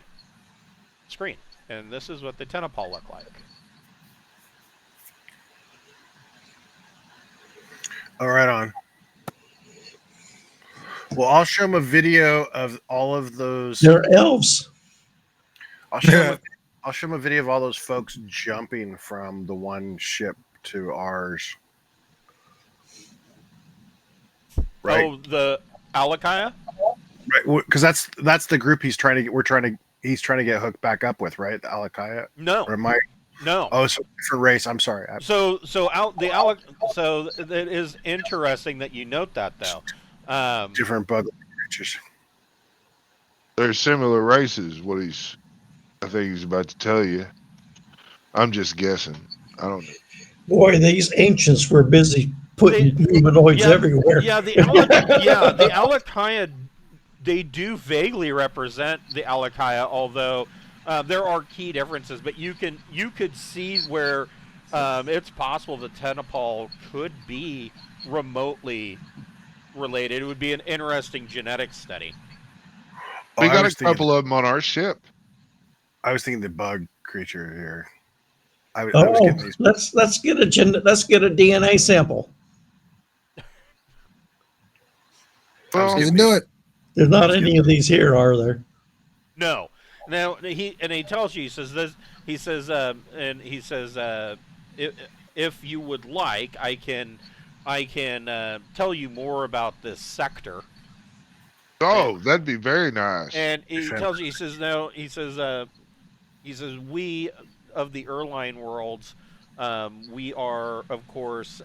screen. And this is what the Tenepal look like. All right, on. Well, I'll show him a video of all of those. They're elves. I'll show him. I'll show him a video of all those folks jumping from the one ship to ours. Right. Oh, the Alakaya? Right. Because that's the group he's trying to get. He's trying to get hooked back up with, right? The Alakaya. No. Or am I? No. Oh, it's a different race. I'm sorry. So it is interesting that you note that though. Different bug creatures. They're similar races. I think he's about to tell you. I'm just guessing. I don't know. Boy, these ancients were busy putting humanoids everywhere. Yeah, the Alakaya, they do vaguely represent the Alakaya, although there are key differences. But you could see where it's possible the Tenepal could be remotely related. It would be an interesting genetic study. We got a couple of them on our ship. I was thinking the bug creature here. I was Oh, getting these. let's get a DNA sample. Well, Even do it. There's not any of these here, are there? No. Now he tells you, he says if you would like, I can tell you more about this sector. Oh, that'd be very nice. And he tells you, he says we of the Erline Worlds, we are of course.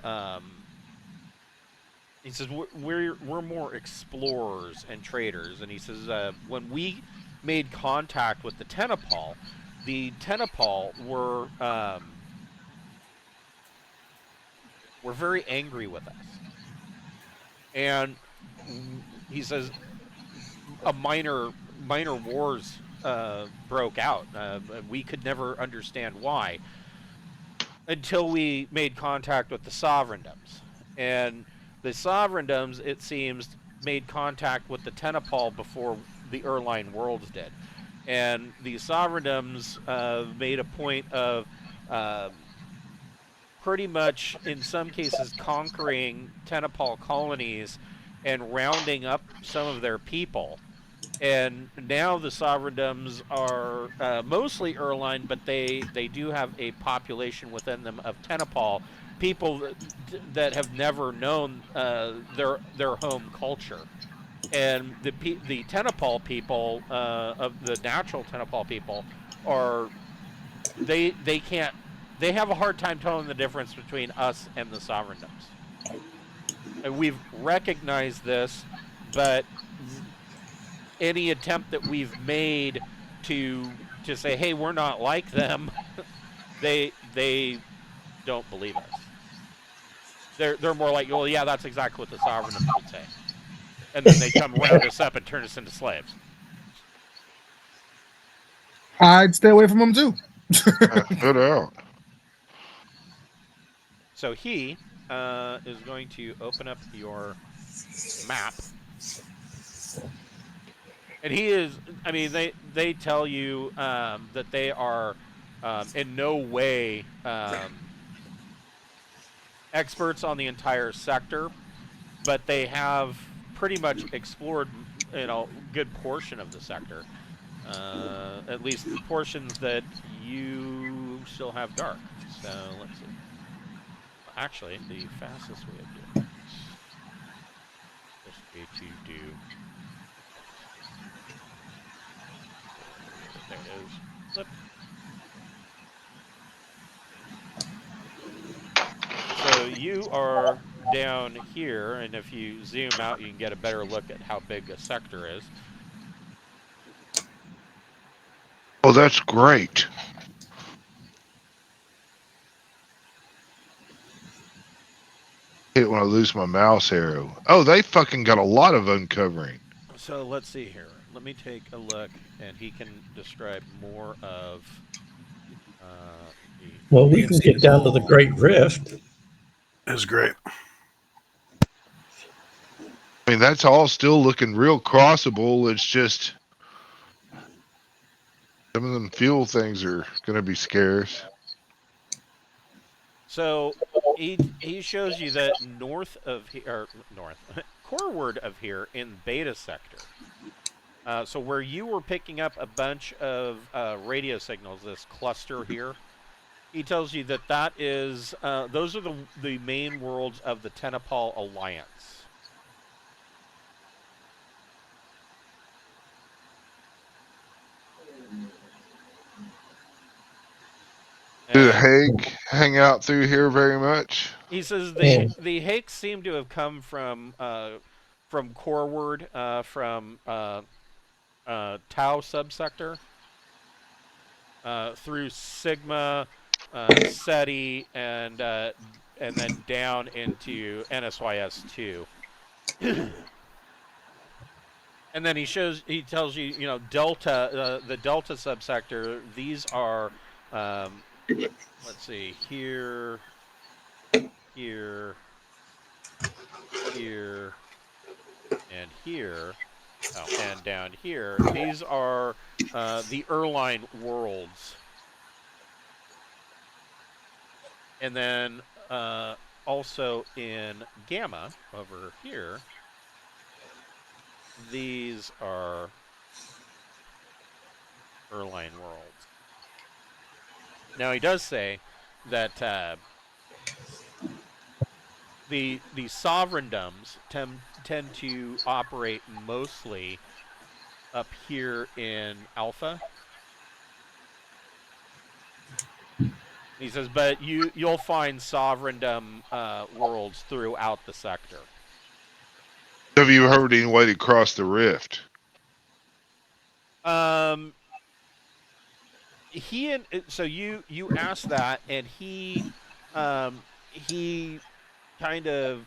He says we're more explorers and traders, and he says when we made contact with the Tenepal were very angry with us, and he says a minor wars broke out. We could never understand why until we made contact with the Sovereigndoms, and the Sovereigndoms, it seems, made contact with the Tenepal before the Erline Worlds did. And the Sovereigndoms made a point of pretty much, in some cases, conquering Tenepal colonies and rounding up some of their people. And now the Sovereigndoms are mostly Erline, but they do have a population within them of Tenepal, people that have never known their home culture. And the Tenepal people, of the natural Tenepal people, they have a hard time telling the difference between us and the Sovereigndoms. And we've recognized this, but any attempt that we've made to say, hey, we're not like them, they don't believe us. They're more like, well, yeah, that's exactly what the Sovereigndoms would say. And then they come round us up and turn us into slaves. I'd stay away from them too. Good out. So he is going to open up your map. And he is, I mean, they tell you that they are in no way experts on the entire sector, but they have pretty much explored, a good portion of the sector. At least the portions that you still have dark. So let's see. Actually, the fastest way of doing this is to do. There it is. Flip. So you are down here, and if you zoom out, you can get a better look at how big a sector is. Oh, that's great. I hate when I lose my mouse arrow. Oh, they fucking got a lot of uncovering. So let's see here. Let me take a look, and he can describe more of. Well, we can get down to the Great Rift. It's great. I mean, that's all still looking real crossable. It's just some of them fuel things are going to be scarce. So he shows you that north coreward of here in Beta Sector. So where you were picking up a bunch of radio signals, this cluster here, he tells you that that is those are the main worlds of the Tenepal Alliance. Do the And Hague hang out through here very much? he says Oh. the Hakes seem to have come from Coreward, from Tau subsector, through Sigma, SETI, and then down into NSYS 2. And then he tells you, you know, Delta, the Delta subsector. These are, let's see, here, and here, and down here. These are the Erline Worlds. And then also in Gamma, over here, these are Erline Worlds. Now he does say that the sovereigndoms tend to operate mostly up here in Alpha. He says, but you'll find sovereigndom worlds throughout the sector. Have you heard any way to cross the rift? So you asked that, and he kind of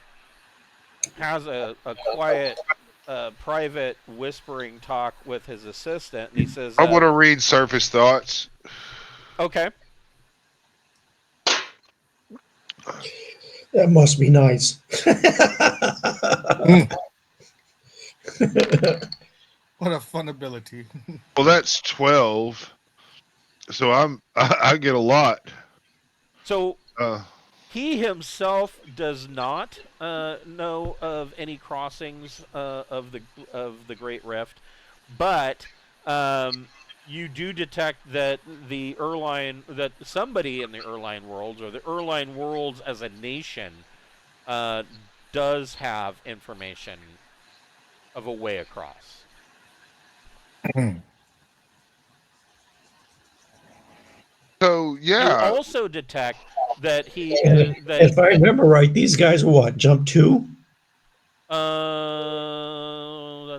has a quiet, private whispering talk with his assistant, and he says, I want to read surface thoughts. Okay. That must be nice. What a fun ability. Well, that's 12. So I get a lot. So he himself does not know of any crossings of the Great Rift, but you do detect that that somebody in the Erline Worlds, or the Erline Worlds as a nation, does have information of a way across. So yeah. You also detect that he. And if I remember right, these guys are what? Jump 2? That's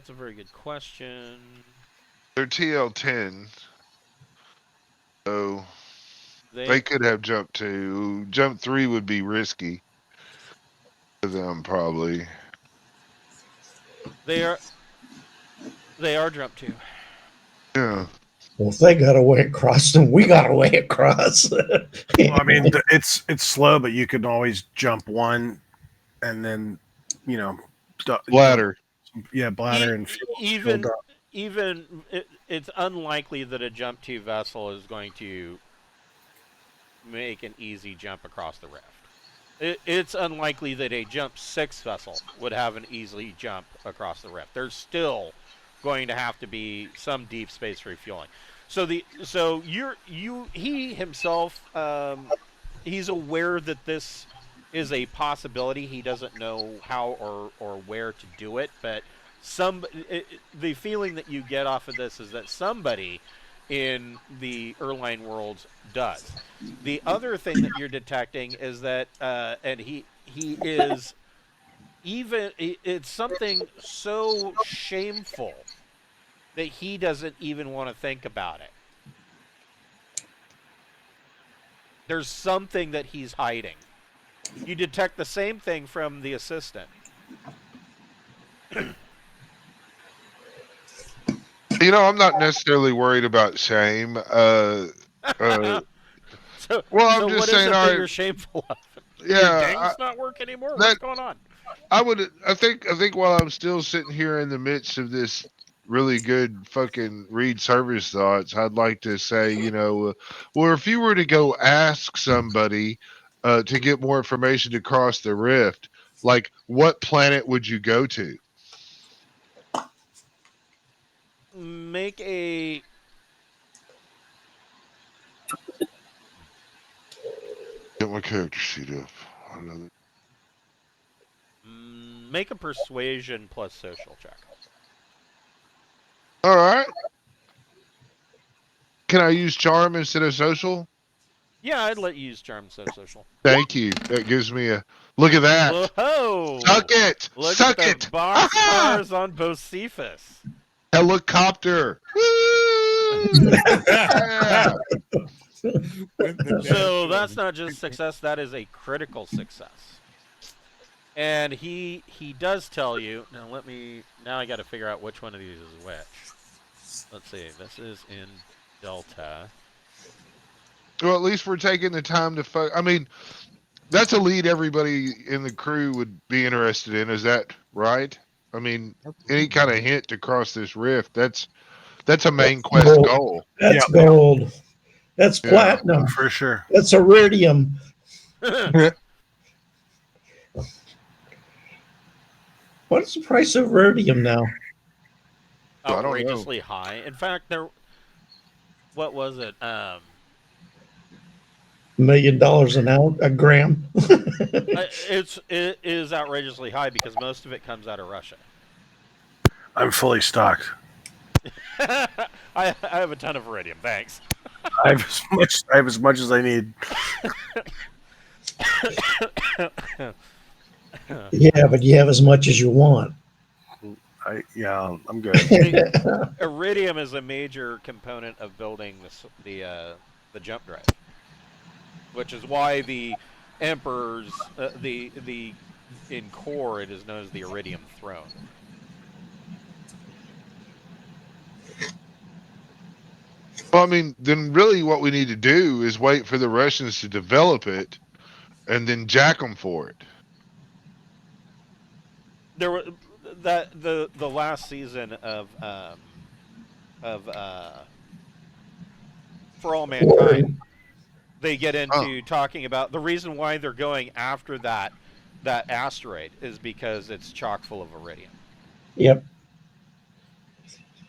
a very good question. They're TL10. So they could have jump 2. Jump 3 would be risky for them, probably. They are jump 2. Yeah. Well, if they got a way across, then we got a way across. Well, I mean, it's slow, but you can always jump 1, and then Bladder. Bladder and fuel drop. It's unlikely that a jump 2 vessel is going to make an easy jump across the rift. It's unlikely that a jump 6 vessel would have an easy jump across the rift. There's still going to have to be some deep space refueling. He himself, he's aware that this is a possibility. He doesn't know how or where to do it, but the feeling that you get off of this is that somebody in the Erline Worlds does. The other thing that you're detecting is that, and he is even, it's something so shameful that he doesn't even want to think about it. There's something that he's hiding. You detect the same thing from the assistant. I'm not necessarily worried about shame. So I'm just what is saying, it that you're shameful of? Yeah, Your ding's not work anymore? What's going on? I think while I'm still sitting here in the midst of this really good fucking read service thoughts, I'd like to say, well, if you were to go ask somebody to get more information to cross the rift, Like, what planet would you go to? Make a Get my character sheet up. Another. make a persuasion plus social check. All right. Can I use charm instead of social? Yeah, I'd let you use charm instead of social. Thank you. That gives me a look at that. Whoa! Suck it. Look Suck at it. the boxcars on Bocephus. Helicopter. Woo! Yeah. So that's not just success, that is a critical success. And he does tell you, now I got to figure out which one of these is which. Let's see, this is in Delta. Well, at least we're taking the time to I mean, that's a lead everybody in the crew would be interested in. Is that right? I mean, any kind of hint to cross this rift, that's a main quest goal. That's gold. That's platinum. For sure. That's iridium. What is the price of iridium now? I don't know. Outrageously high. In fact, what was it? $1 million an ounce, a gram. It is outrageously high because most of it comes out of Russia. I'm fully stocked. I have a ton of iridium. Thanks. I have as much as I need. Yeah, but you have as much as you want. I'm good. Iridium is a major component of building the jump drive, which is why the Emperor's in core it is known as the Iridium Throne. Well, I mean, then really what we need to do is wait for the Russians to develop it and then jack them for it. There were the last season of For All Mankind, they get into talking about the reason why they're going after that asteroid is because it's chock full of iridium. Yep.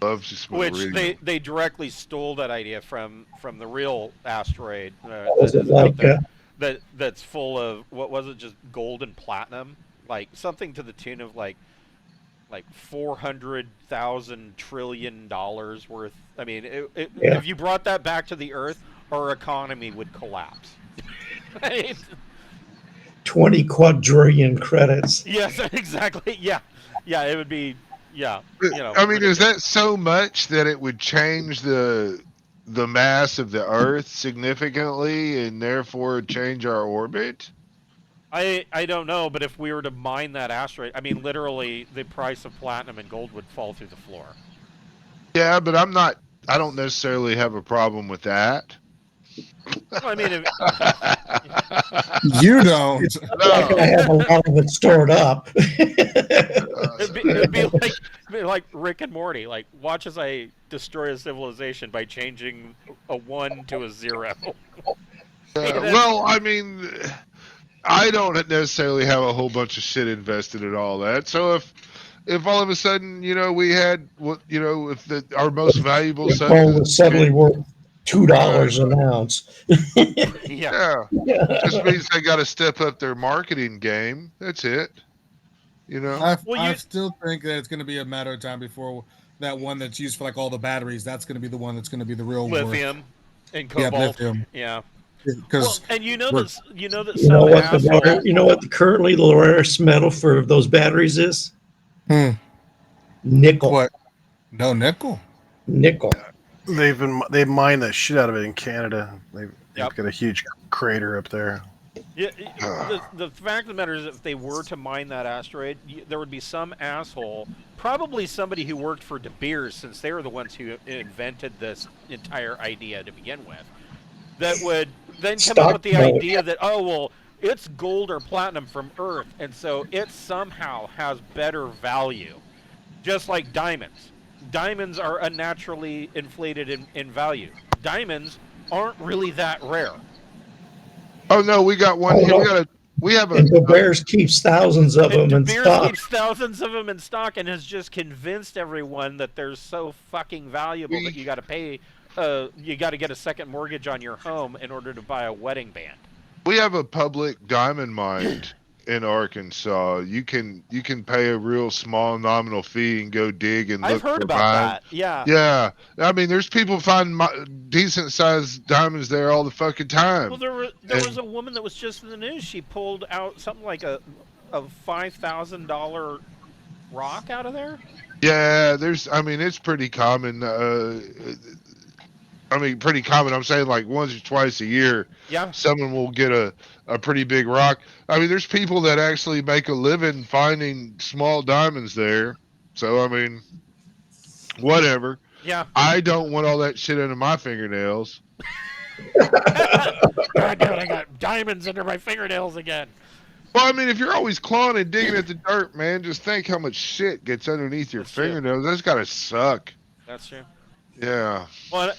Loves to smell Which iridium. they directly stole that idea from the real asteroid Was it like that's full of, what was it, just gold and platinum, like something to the tune of like $400,000 trillion worth. I mean, if you brought that back to the Earth, our economy would collapse. Right? 20 quadrillion credits? Yes, exactly. Yeah, it would be. Yeah, I mean, is that so much that it would change the mass of the Earth significantly and therefore change our orbit? I don't know, but if we were to mine that asteroid, I mean, literally, the price of platinum and gold would fall through the floor. Yeah, but I don't necessarily have a problem with that. Well, I mean, You don't. Not gonna have a lot of it stored up. it'd be like Rick and Morty. Like, watch as I destroy a civilization by changing a 1 to a 0. Well, I mean, I don't necessarily have a whole bunch of shit invested in all that. So if all of a sudden, we had if our most valuable Gold was suddenly worth $2 an ounce. Yeah. Just means they got to step up their marketing game. That's it. I still think that it's going to be a matter of time before that one that's used for like all the batteries. That's going to be the one that's going to be the real Lithium and Yeah, cobalt. lithium. Yeah. Because And you know that You know some what asshole. you know what currently the rarest metal for those batteries is? Nickel. what? No nickel. Nickel. They mined the shit out of it in Canada. They've Yep. got a huge crater up there. Yeah, the fact of the matter is, if they were to mine that asteroid, there would be some asshole, probably somebody who worked for De Beers, since they were the ones who invented this entire idea to begin with, that would then come up with the idea that, oh, well, it's gold or platinum from Earth, and so it somehow has better value. Just like diamonds. Diamonds are unnaturally inflated in value. Diamonds aren't really that rare. Oh no, we got one here. We have And De Beers keeps thousands of them De in Beers stock. keeps thousands of them in stock and has just convinced everyone that they're so fucking valuable that you got to pay. You got to get a second mortgage on your home in order to buy a wedding band. we have a public diamond mine in Arkansas. You can pay a real small nominal fee and go dig and look I've heard for about mines. that. Yeah. Yeah, I mean, there's people find decent sized diamonds there all the fucking time. Well, there was a woman that was just in the news. She pulled out something like a $5,000 rock out of there. Yeah, I mean, it's pretty common. Pretty common. I'm saying like once or twice a year, Yeah. someone will get a pretty big rock. I mean, there's people that actually make a living finding small diamonds there. So, I mean, whatever. Yeah. I don't want all that shit under my fingernails. God damn it, I got diamonds under my fingernails again. Well, I mean, if you're always clawing and digging at the dirt, man, just think how much shit gets underneath your That's true. fingernails. That's gotta suck. That's true. Yeah. Well,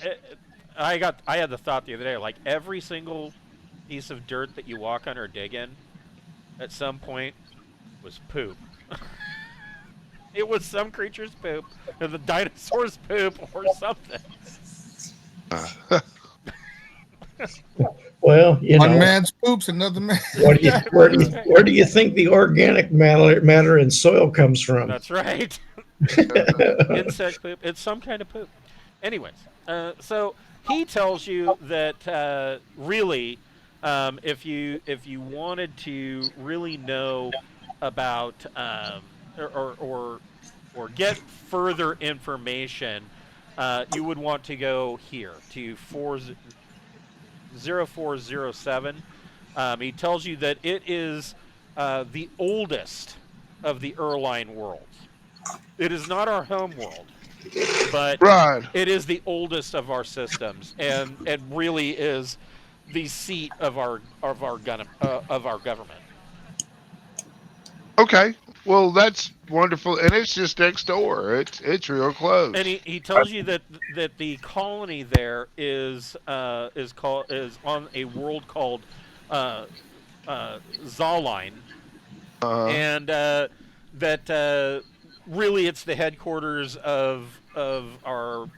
I had the thought the other day, like every single piece of dirt that you walk on or dig in, at some point, was poop. It was some creature's poop, or the dinosaur's poop, or something. Well, you One know, man's poops, another man. where do you think the organic matter in soil comes from? That's right. Insect poop. It's some kind of poop. Anyways, so he tells you that really, if you wanted to really know about or get further information, you would want to go here to 0407. He tells you that it is the oldest of the Erline Worlds. It is not our home world, but Right. it is the oldest of our systems, and it really is the seat of our government. Okay. Well, that's wonderful, and it's just next door. It's real close. And he tells you that the colony there is on a world called Zalline, and that really it's the headquarters of our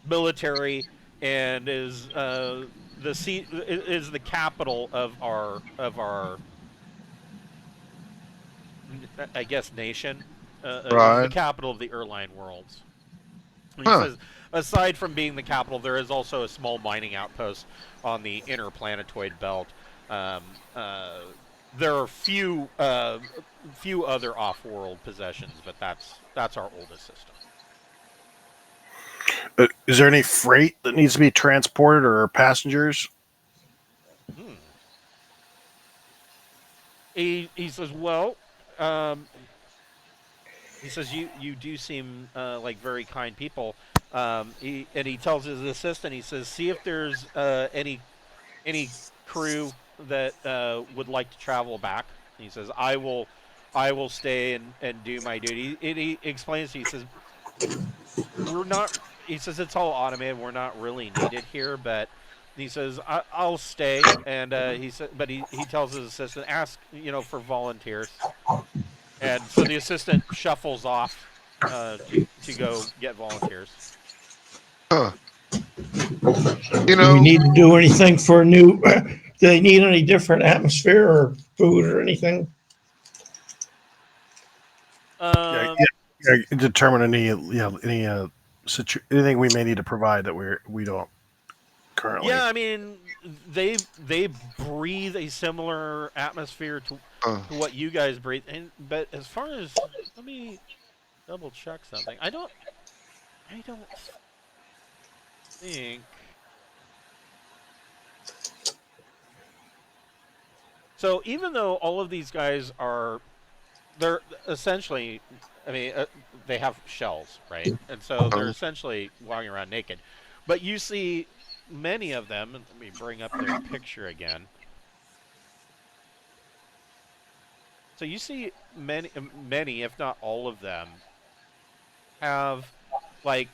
military, and is the seat is the capital of our I guess nation. Right. The capital of the Erline Worlds. He Huh. says, aside from being the capital, there is also a small mining outpost on the inner planetoid belt. There are few other off-world possessions, but that's our oldest system. Is there any freight that needs to be transported or passengers? He says, well, he says you do seem like very kind people. He tells his assistant, he says, see if there's any crew that would like to travel back. He says, I will stay and do my duty. He explains, he says, we're not. He says it's all automated. We're not really needed here, but he says I'll stay. And he said, but he tells his assistant, ask for volunteers. And so the assistant shuffles off to go get volunteers. Huh. Do we need to do anything for a new? Do they need any different atmosphere or food or anything? Determine anything we may need to provide that we don't currently. Yeah, I mean, they breathe a similar atmosphere to what you guys breathe. But as far as, let me double check something. I don't think. So even though all of these guys they're essentially, I mean, they have shells, right? And so they're essentially walking around naked. But you see many of them, and let me bring up their picture again. So you see many, if not all of them, have, like,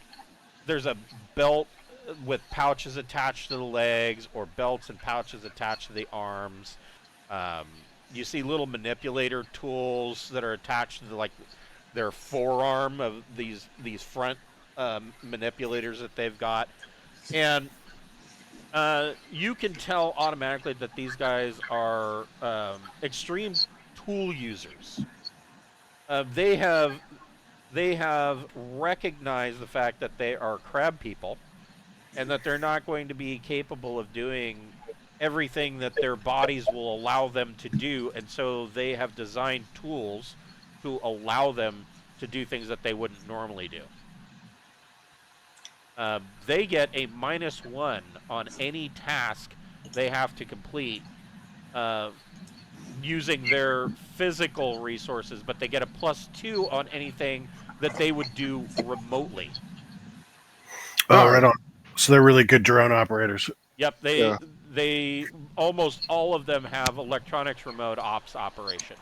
there's a belt with pouches attached to the legs, or belts and pouches attached to the arms. you see little manipulator tools that are attached to like their forearm of these front manipulators that they've got, and you can tell automatically that these guys are extreme tool users. They have recognized the fact that they are crab people, and that they're not going to be capable of doing everything that their bodies will allow them to do, and so they have designed tools to allow them to do things that they wouldn't normally do. They get a -1 on any task they have to complete using their physical resources, but they get a +2 on anything that they would do remotely. Oh, right on. So they're really good drone operators. Yep, they almost all of them have electronics remote ops operation.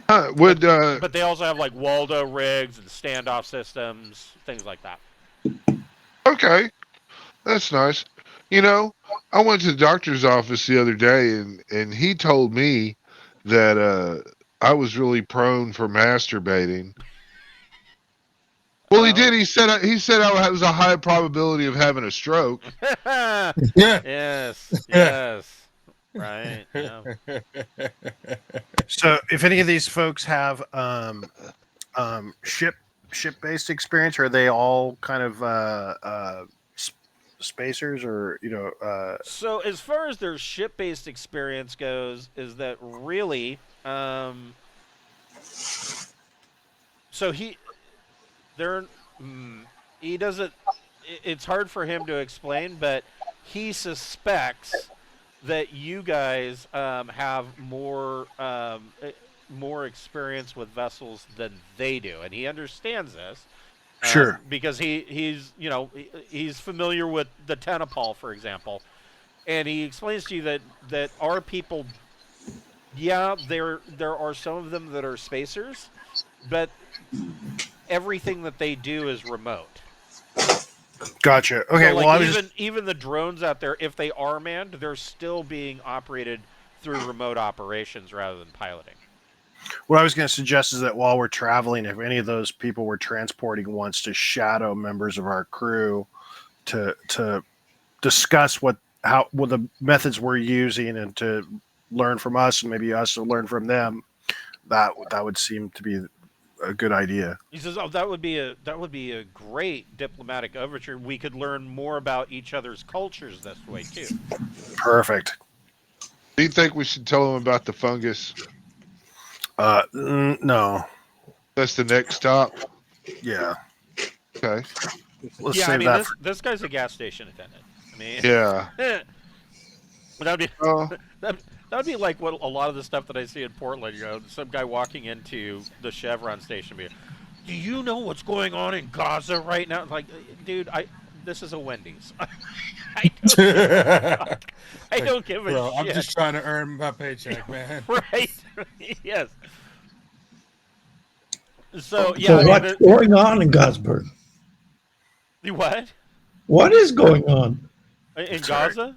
But they also have like Waldo rigs and standoff systems, things like that. Okay, that's nice. You know, I went to the doctor's office the other day, and he told me that I was really prone for masturbating. Well, he did. He said I was a high probability of having a stroke. Yes. Right. Yeah. So, if any of these folks have ship-based experience, are they all kind of spacers, or So as far as their ship-based experience goes, is that really so he doesn't, it's hard for him to explain, but he suspects that you guys have more experience with vessels than they do, and he understands this. Sure. Because he's familiar with the Tenepal, for example, and he explains to you that our people, there are some of them that are spacers, but everything that they do is remote. Gotcha. Okay. So, like, well, even the drones out there, if they are manned, they're still being operated through remote operations rather than piloting. What I was going to suggest is that while we're traveling, if any of those people we're transporting wants to shadow members of our crew to discuss what the methods we're using, and to learn from us, and maybe us to learn from them, that would seem to be a good idea. He says, "Oh, that would be a great diplomatic overture. We could learn more about each other's cultures this way too." Perfect. Do you think we should tell them about the fungus? No. That's the next stop. Yeah. Okay. Let's save that. This guy's a gas station attendant. I mean, Yeah. That'd be like what a lot of the stuff that I see in Portland. Some guy walking into the Chevron station, be, "Do you know what's going on in Gaza right now?" Like, dude, this is a Wendy's. I don't give a shit. I'm just trying to earn my paycheck, man. Right? Yes. So what's going on in Gosberg? What? What is going on In Gaza?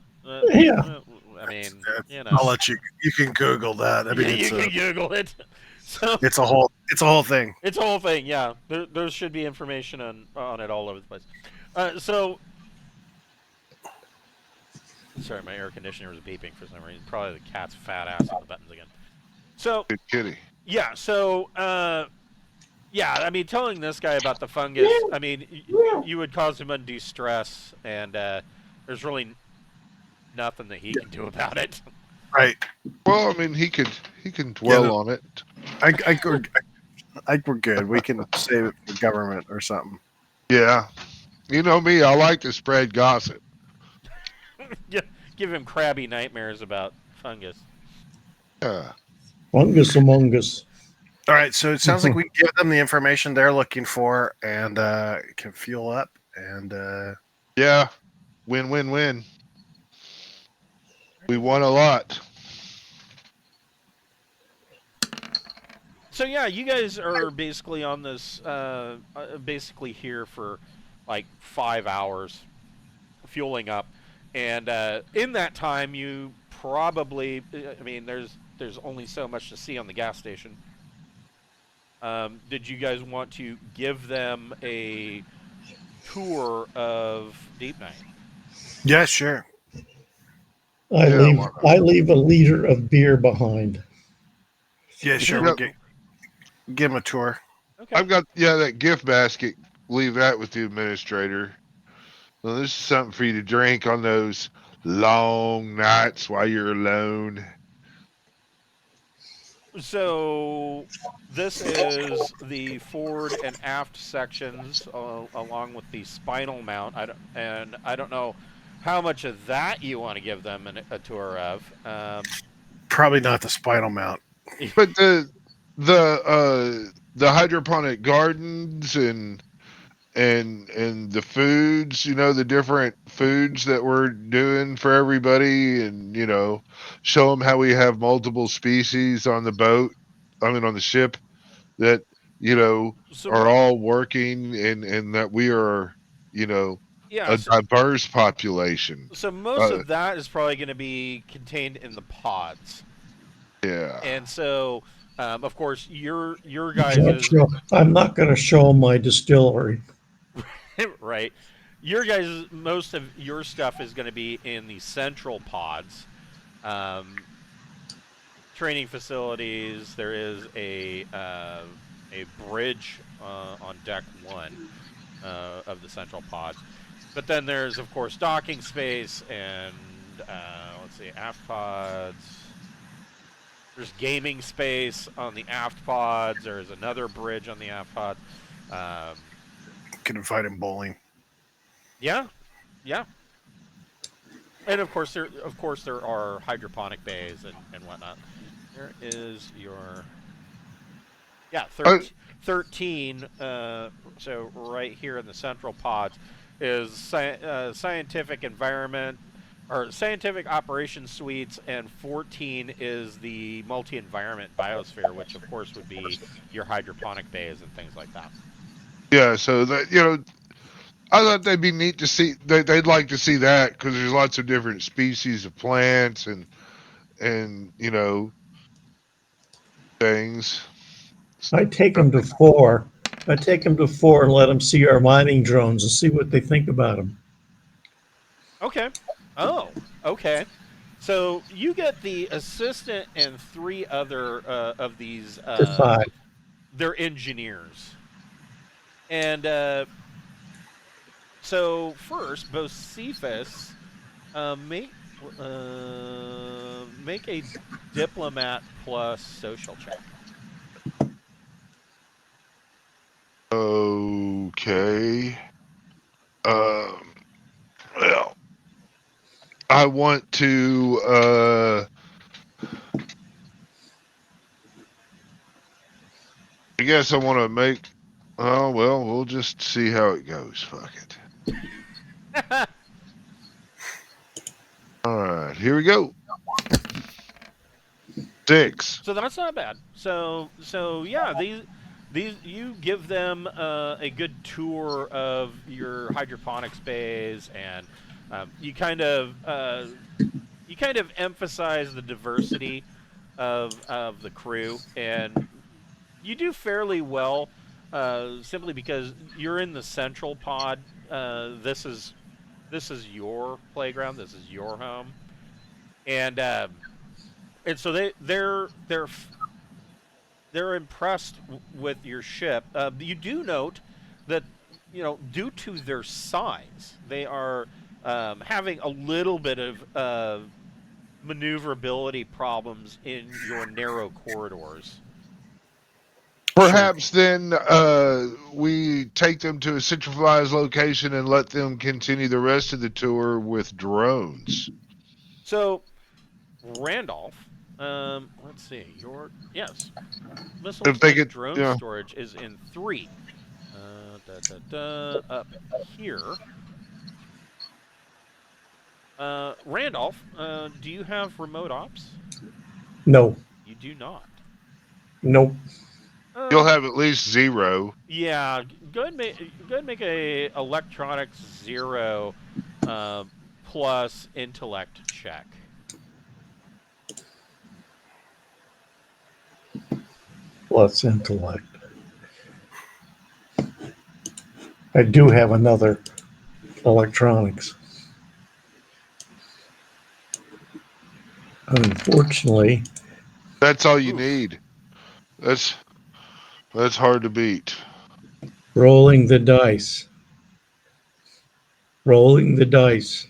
Yeah. I mean, I'll let you. You can Google that. I mean, you can Google it. So it's a whole thing. It's a whole thing. Yeah, there should be information on it all over the place. Sorry, my air conditioner was beeping for some reason. Probably the cat's fat ass on the buttons again. So good kitty. Yeah. So I mean, telling this guy about the fungus, I mean, you would cause him undue stress, and there's really nothing that he can do about it. Right. Well, I mean, he can dwell on it. We're good. We can save it for the government or something. Yeah. You know me, I like to spread gossip. Give him crabby nightmares about fungus. Yeah. Fungus among us. All right, so it sounds like we give them the information they're looking for, and can fuel up, and yeah, win. We won a lot. So yeah, you guys are basically on this, basically here for like 5 hours, fueling up, and in that time you probably, I mean, there's only so much to see on the gas station. Did you guys want to give them a tour of Deepnight? Yeah, sure. I Yeah, leave why not? I leave a liter of beer behind. Yeah, sure. Yep. We'll give them a tour. Okay. I've got that gift basket. Leave that with the administrator. Well, this is something for you to drink on those long nights while you're alone. So this is the forward and aft sections, along with the spinal mount. I don't know how much of that you want to give them a tour of. Probably not the spinal mount. But the hydroponic gardens and the foods, the different foods that we're doing for everybody, and show them how we have multiple species on the boat. I mean, on the ship that So are all working, and that we are yeah, a diverse population. so most of that is probably going to be contained in the pods, Yeah. and so of course your Don't guys' show- I'm not going to show my distillery. right. Your guys, most of your stuff is going to be in the central pods. Training facilities. There is a bridge on deck 1 of the central pods, but then there's of course docking space and let's see, aft pods. There's gaming space on the aft pods. There's another bridge on the aft pods. Can invite him bowling. Yeah, yeah. And of course there are hydroponic bays and whatnot. There is your 13. So right here in the central pods is scientific environment or scientific operations suites, and 14 is the multi-environment biosphere, which of course would be your hydroponic bays and things like that. Yeah. So that I thought they'd be neat to see. They'd like to see that because there's lots of different species of plants and things. I take them to 4. I take them to 4 and let them see our mining drones and see what they think about them. Okay. Oh, okay. So you get the assistant and 3 other of these. To 5. They're engineers, and so first, Bocephus, make a diplomat plus social check. Okay. Well, I want to. I guess I want to make. Oh well, we'll just see how it goes. Fuck it. All right, here we go. 6. So that's not bad. So yeah, these you give them a good tour of your hydroponics bays, and you kind of emphasize the diversity of the crew, and you do fairly well simply because you're in the central pod. This is your playground. This is your home, and so they're impressed with your ship. You do note that due to their size, they are having a little bit of maneuverability problems in your narrow corridors. Perhaps then we take them to a centralized location and let them continue the rest of the tour with drones. So, Randolph, let's see, missiles and drone storage is in 3. Up here. Randolph, do you have remote ops? No. You do not. Nope. You'll have at least 0. Yeah, go ahead and make a electronics 0 plus intellect check. plus intellect. I do have another electronics. Unfortunately, That's all you Oof. need. That's hard to beat. rolling the dice. Rolling the dice.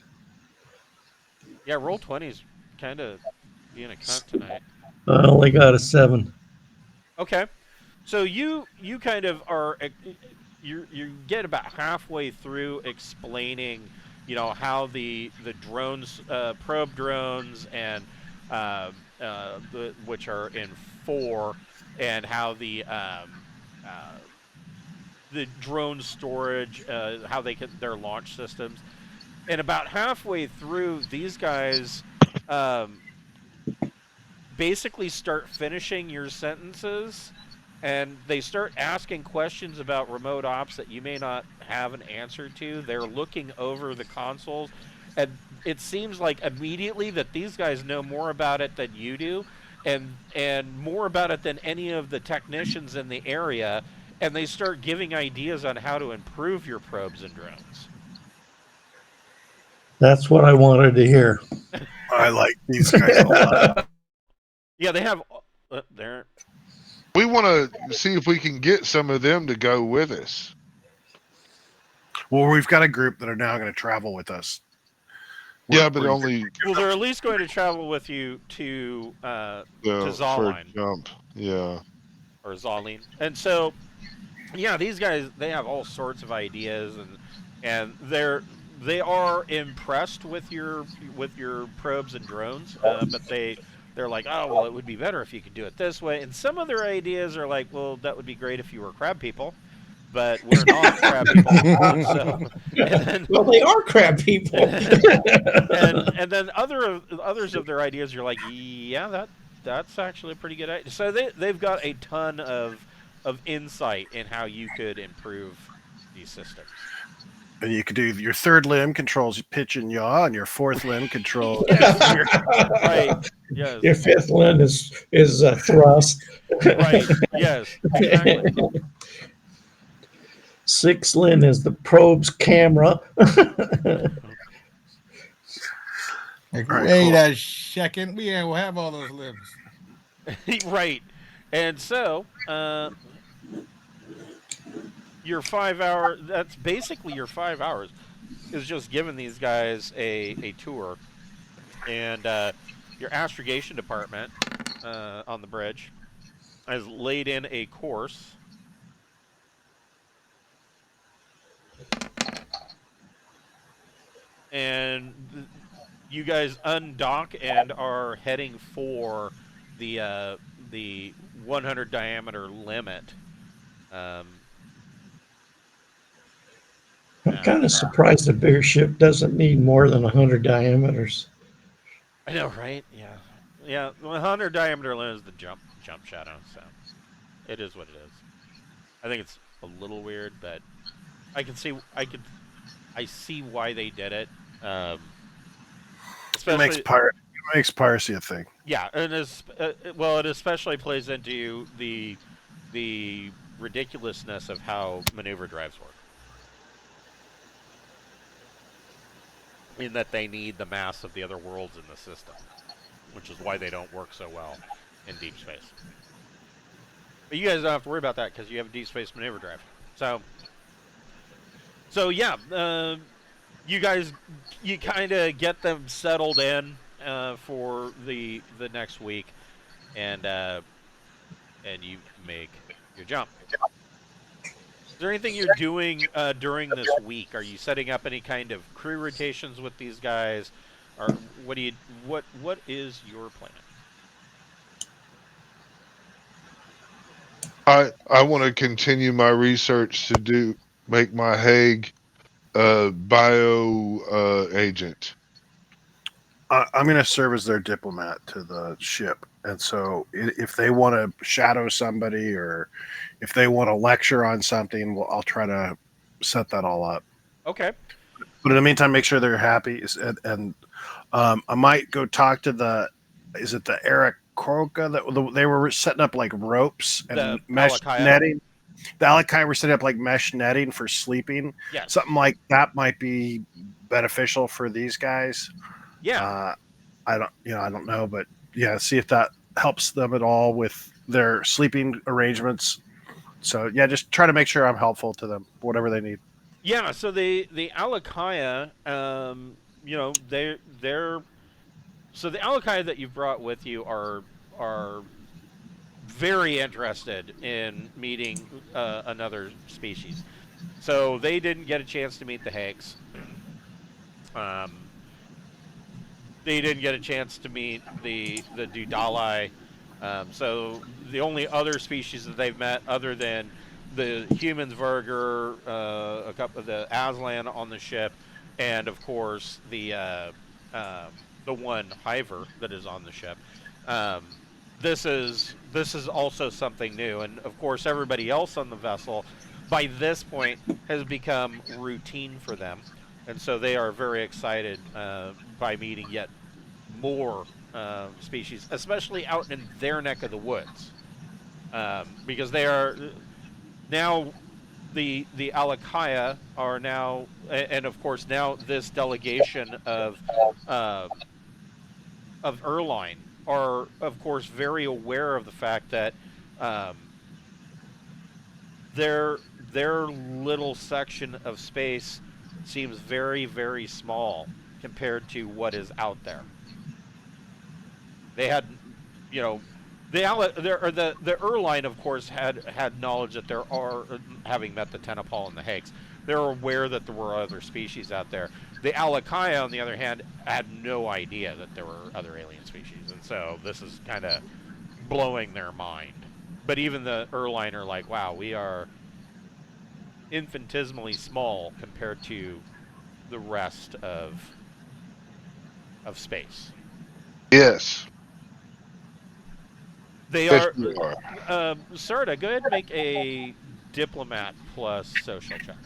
Yeah, roll 20's kind of being a cunt tonight. I only got a 7. Okay, so you kind of are you get about halfway through explaining, how the drones, probe drones, and which are in 4, and how uh, the drone storage, how their launch systems, and about halfway through, these guys um, basically start finishing your sentences, and they start asking questions about remote ops that you may not have an answer to. They're looking over the consoles, and it seems like immediately that these guys know more about it than you do, and more about it than any of the technicians in the area, and they start giving ideas on how to improve your probes and drones. That's what I wanted to hear. I like these guys a lot. Yeah, they have they're We want to see if we can get some of them to go with us. Well, we've got a group that are now going to travel with us. Yeah, but only well, they're at least going to travel with you to for Zalline jump. Yeah. or Zaline, and so yeah, these guys, they have all sorts of ideas, and they are impressed with your probes and drones, but they're like, oh well, it would be better if you could do it this way, and some of their ideas are like, well, that would be great if you were crab people, but we're not crab people. So, and then, Well, they are crab people. and then others of their ideas, you're like, yeah, that's actually a pretty good idea. So they've got a ton of insight in how you could improve these systems. And you could do your third limb controls pitch and yaw, and your fourth limb controls. Right. Yes. Your fifth limb is thrust. Right. Yes. Exactly. Sixth limb is the probe's camera. Like, All right, wait cool. a second, we will have all those limbs. Right. And so, your 5 hour, that's basically your 5 hours, is just giving these guys a tour. And your astrogation department on the bridge has laid in a course. And you guys undock and are heading for the 100 diameter limit. I'm kind of surprised a bigger ship doesn't need more than 100 diameters. I know, right? Yeah, yeah. 100 diameter limit is the jump shadow, so it is what it is. I think it's a little weird, but I see why they did it. It Especially, makes piracy a thing. yeah, and it especially plays into the ridiculousness of how maneuver drives work. In that they need the mass of the other worlds in the system, which is why they don't work so well in deep space. But you guys don't have to worry about that because you have a deep space maneuver drive. So yeah, you guys, you kind of get them settled in for the next week, and you make your jump. Is there anything you're doing during this week? Are you setting up any kind of crew rotations with these guys, or what is your plan? I want to continue my research to make my Hague bio agent. I'm going to serve as their diplomat to the ship. And so if they want to shadow somebody or if they want to lecture on something, well, I'll try to set that all up. Okay. But in the meantime, make sure they're happy. And I might go talk to is it the Eric Kroka that they were setting up like ropes and The mesh Alakaya? netting. The Alakai were setting up like mesh netting for sleeping. Yes. Something like that might be beneficial for these guys. Yeah. I don't know, but yeah, see if that helps them at all with their sleeping arrangements. So yeah, just try to make sure I'm helpful to them, whatever they need. Yeah, so the Alakaya, they're so the Alakaya that you've brought with you are very interested in meeting another species. So they didn't get a chance to meet the Hags. Um, they didn't get a chance to meet the Dudalai. So the only other species that they've met, other than the humans, Verger, a couple of the Aslan on the ship, and of course the one Hiver that is on the ship. Um, this is also something new, and of course everybody else on the vessel by this point has become routine for them, and so they are very excited by meeting yet more species, especially out in their neck of the woods, because they are now the Alakaya are now, and of course now this delegation uh, of Erline are of course very aware of the fact that um, their little section of space seems very small compared to what is out there. They had, you know, the Erline, of course, had knowledge that there are, having met the Tenapal and the Hags, they're aware that there were other species out there. The Alakaya, on the other hand, had no idea that there were other alien species, and so this is kind of blowing their mind. But even the Erline are like, wow, we are infinitesimally small compared to the rest of space. Yes. They Yes, are. you are. Sarda, go ahead and make a diplomat plus social check.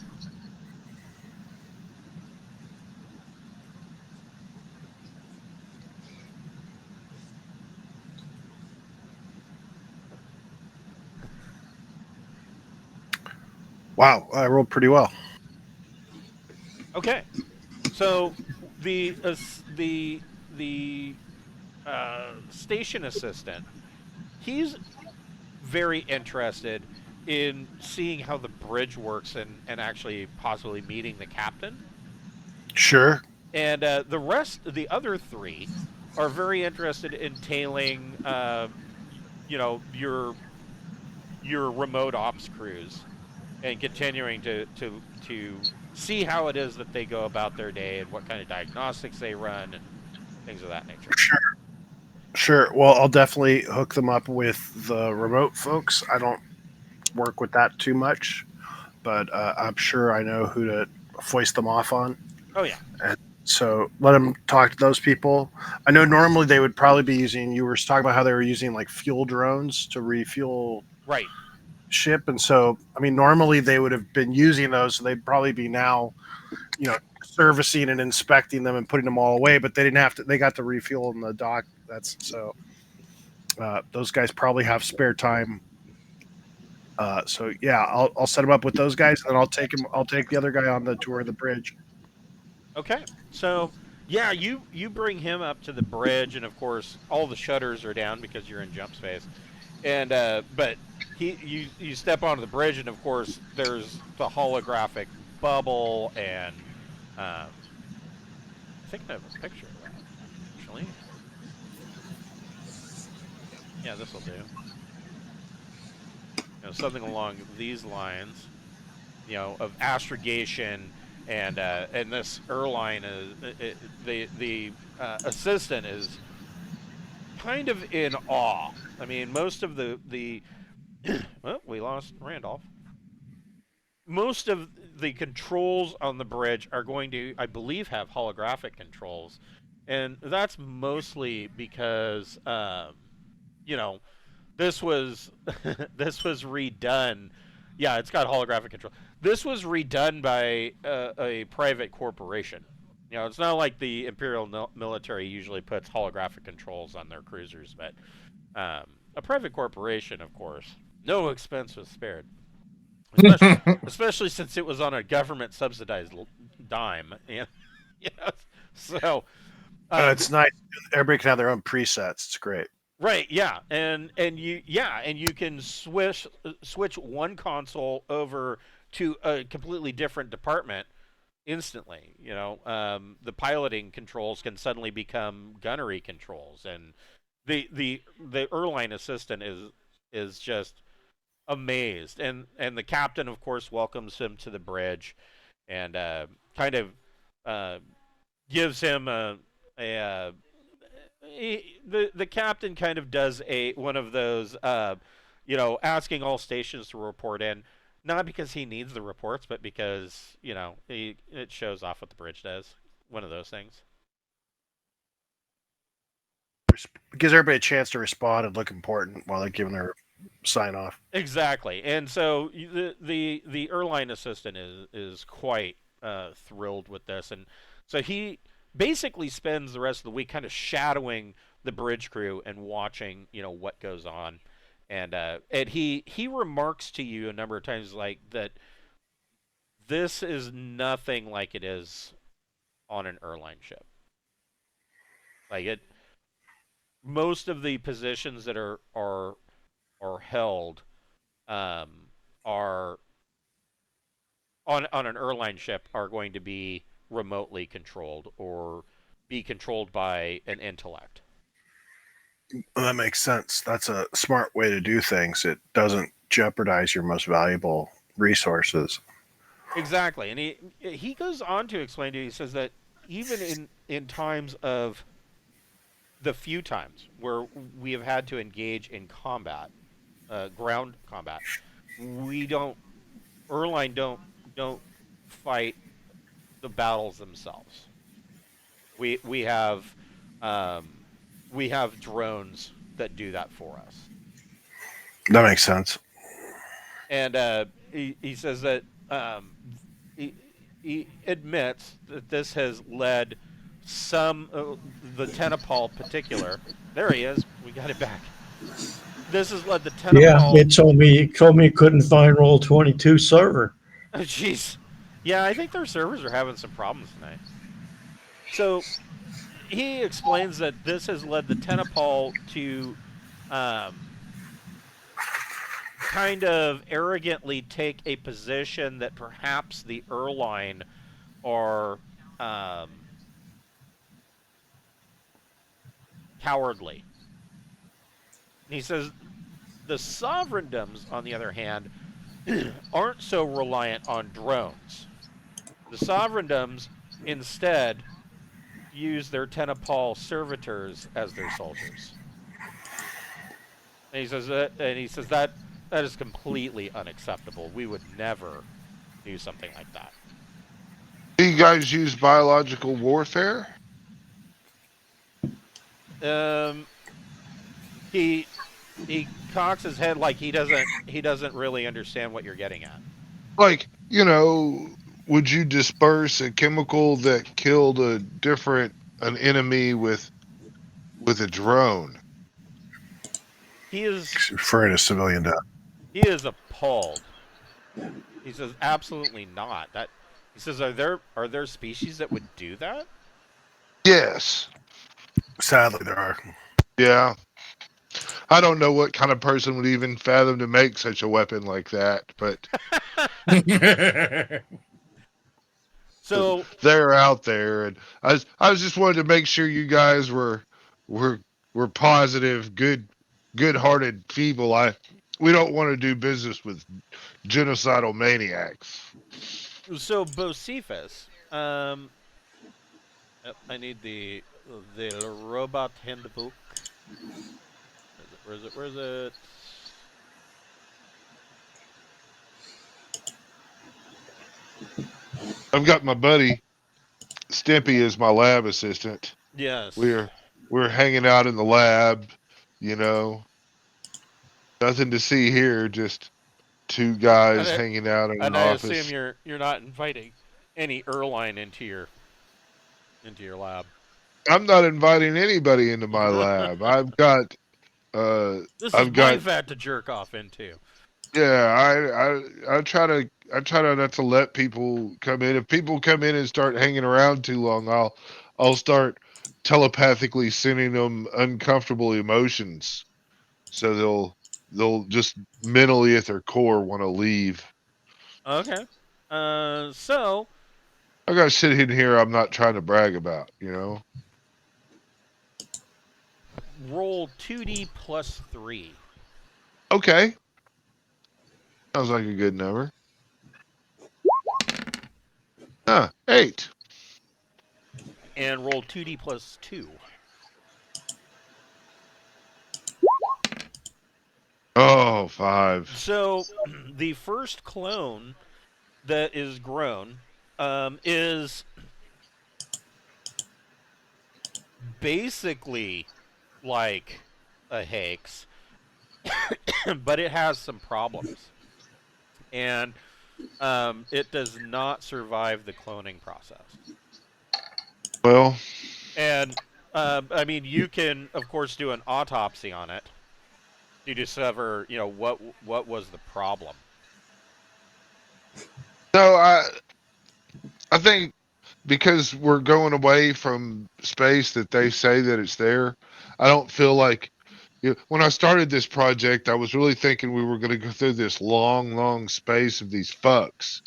Wow, I rolled pretty well. Okay, so the station assistant, he's very interested in seeing how the bridge works and actually possibly meeting the captain. Sure. And the other three, are very interested in tailing, your remote ops crews and continuing to see how it is that they go about their day and what kind of diagnostics they run and things of that nature. Sure. Sure. Well, I'll definitely hook them up with the remote folks. I don't work with that too much, but I'm sure I know who to foist them off on. Oh yeah. And so let them talk to those people. I know normally they would probably be using, you were talking about how they were using like fuel drones to refuel Right. ship. And so, I mean, normally they would have been using those. So they'd probably be now, servicing and inspecting them and putting them all away, but they didn't have to, they got the refuel in the dock. That's so, those guys probably have spare time. So yeah, I'll set them up with those guys, and I'll take the other guy on the tour of the bridge. Okay. So yeah, you bring him up to the bridge, and of course all the shutters are down because you're in jump space. And but you step onto the bridge, and of course there's the holographic bubble, and I think I have a picture of that actually. Yeah, this will do. Something along these lines, of astrogation, and this Erline is the assistant is kind of in awe. I mean, most of the well, we lost Randolph. Most of the controls on the bridge are going to, I believe, have holographic controls, and that's mostly because you know this was this was redone. Yeah, it's got holographic control. This was redone by a private corporation, You know, it's not like the Imperial military usually puts holographic controls on their cruisers, but a private corporation, of course, no expense was spared. Especially since it was on a government-subsidized dime. You know, so... it's nice. Everybody can have their own presets. It's great. Right, yeah, and you can switch one console over to a completely different department instantly. You know, the piloting controls can suddenly become gunnery controls, and the Erline assistant is just amazed, and the captain, of course, welcomes him to the bridge, and kind of gives him the captain kind of does one of those asking all stations to report in, not because he needs the reports, but because it shows off what the bridge does. One of those things. It gives everybody a chance to respond and look important while they're giving their sign off. Exactly, and so the Erline assistant is quite thrilled with this, and so he basically spends the rest of the week kind of shadowing the bridge crew and watching, what goes on. And he remarks to you a number of times like that this is nothing like it is on an Erline ship. Like most of the positions that are held are on an Erline ship are going to be remotely controlled or be controlled by an intellect. Well, that makes sense. That's a smart way to do things. It doesn't jeopardize your most valuable resources. Exactly, and he goes on to explain to you. He says that even in times of the few times where we have had to engage in combat, ground combat, Erline don't fight the battles themselves. We have drones that do that for us. That makes sense. And he says that he admits that this has led the Tenepal particular. There he is. We got it back. This has led the Tenepal. Yeah, it told me it couldn't find Roll-22 server. Jeez. Yeah, I think their servers are having some problems tonight. So he explains that this has led the Tenepal to kind of arrogantly take a position that perhaps the Erline are cowardly. And he says the sovereigndoms, on the other hand, aren't so reliant on drones. The sovereigndoms instead use their Tenepal servitors as their soldiers. And he says that is completely unacceptable. We would never do something like that. Do you guys use biological warfare? He cocks his head like he doesn't really understand what you're getting at. Like, would you disperse a chemical that killed an enemy with a drone? He is referring to civilian death. He is appalled. He says, absolutely not. He says, are there species that would do that? Yes. Sadly, there are. Yeah. I don't know what kind of person would even fathom to make such a weapon like that, but so they're out there, and I was just wanted to make sure you guys were positive, good-hearted people. We don't want to do business with genocidal maniacs. So Bocephus, I need the robot handbook. Where is it? I've got my buddy Stimpy as my lab assistant. Yes. We're hanging out in the lab, Nothing to see here, just two guys hanging out in an office. And I assume you're not inviting any Erline into your into your lab. I'm not inviting anybody into my lab. I've got This is I've my got vat to jerk off into. yeah, I try to not to let people come in. If people come in and start hanging around too long, I'll start telepathically sending them uncomfortable emotions. So they'll just mentally at their core want to leave. Okay. So I got shit in here I'm not trying to brag about, you know. roll 2d plus 3. Okay. Sounds like a good number. 8. And roll 2d plus 2. Oh, 5. So the first clone that is grown is basically like a hex, but it has some problems. And it does not survive the cloning process. Well, And I mean, you can, of course, do an autopsy on it to discover, what was the problem. no, I think because we're going away from space that they say that it's there, I don't feel like when I started this project, I was really thinking we were going to go through this long, long space of these fucks,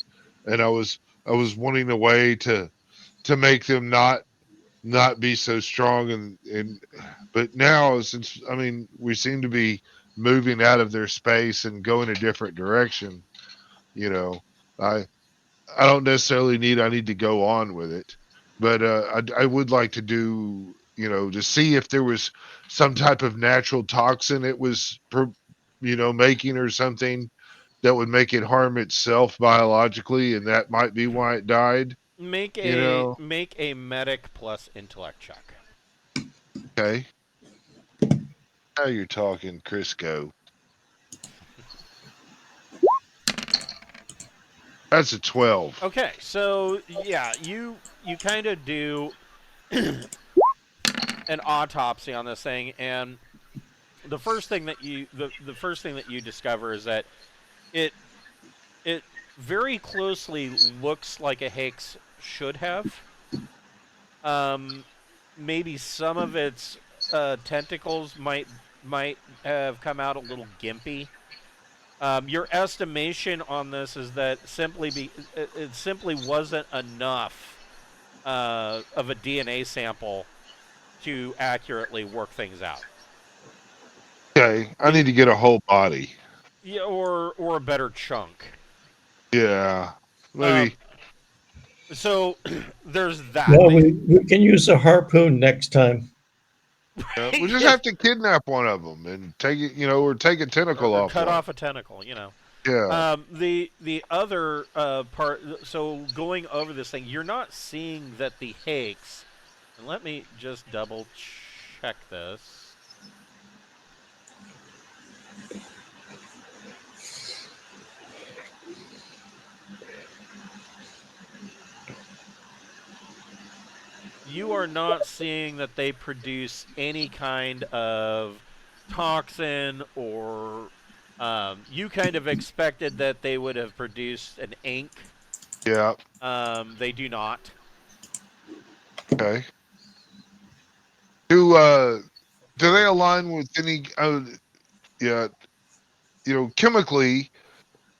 and I was wanting a way to make them not be so strong and but now since I mean we seem to be moving out of their space and going a different direction, you know, I I don't necessarily I need to go on with it, but I would like to do, to see if there was some type of natural toxin it was, making or something that would make it harm itself biologically, and that might be why it died. Make You a know, make a medic plus intellect check. okay. Now you're talking, Crisco. That's a 12. Okay, so yeah, you kind of do an autopsy on this thing, and the first thing that you discover is that it it very closely looks like a hex should have. Maybe some of its tentacles might have come out a little gimpy. Your estimation on this is that it simply wasn't enough of a DNA sample to accurately work things out. Okay, I need to get a whole body. Yeah, or a better chunk. Yeah, Um, maybe. so there's that. Well, we can use a harpoon next time. We just have to kidnap one of them and take it, or take a tentacle or off cut one. off a tentacle. Yeah. The other part. So going over this thing, you're not seeing that the Hakes. And let me just double check this. You are not seeing that they produce any kind of toxin or you kind of expected that they would have produced an ink. Yeah. They do not. Okay. Do they align with any? Yeah. Chemically,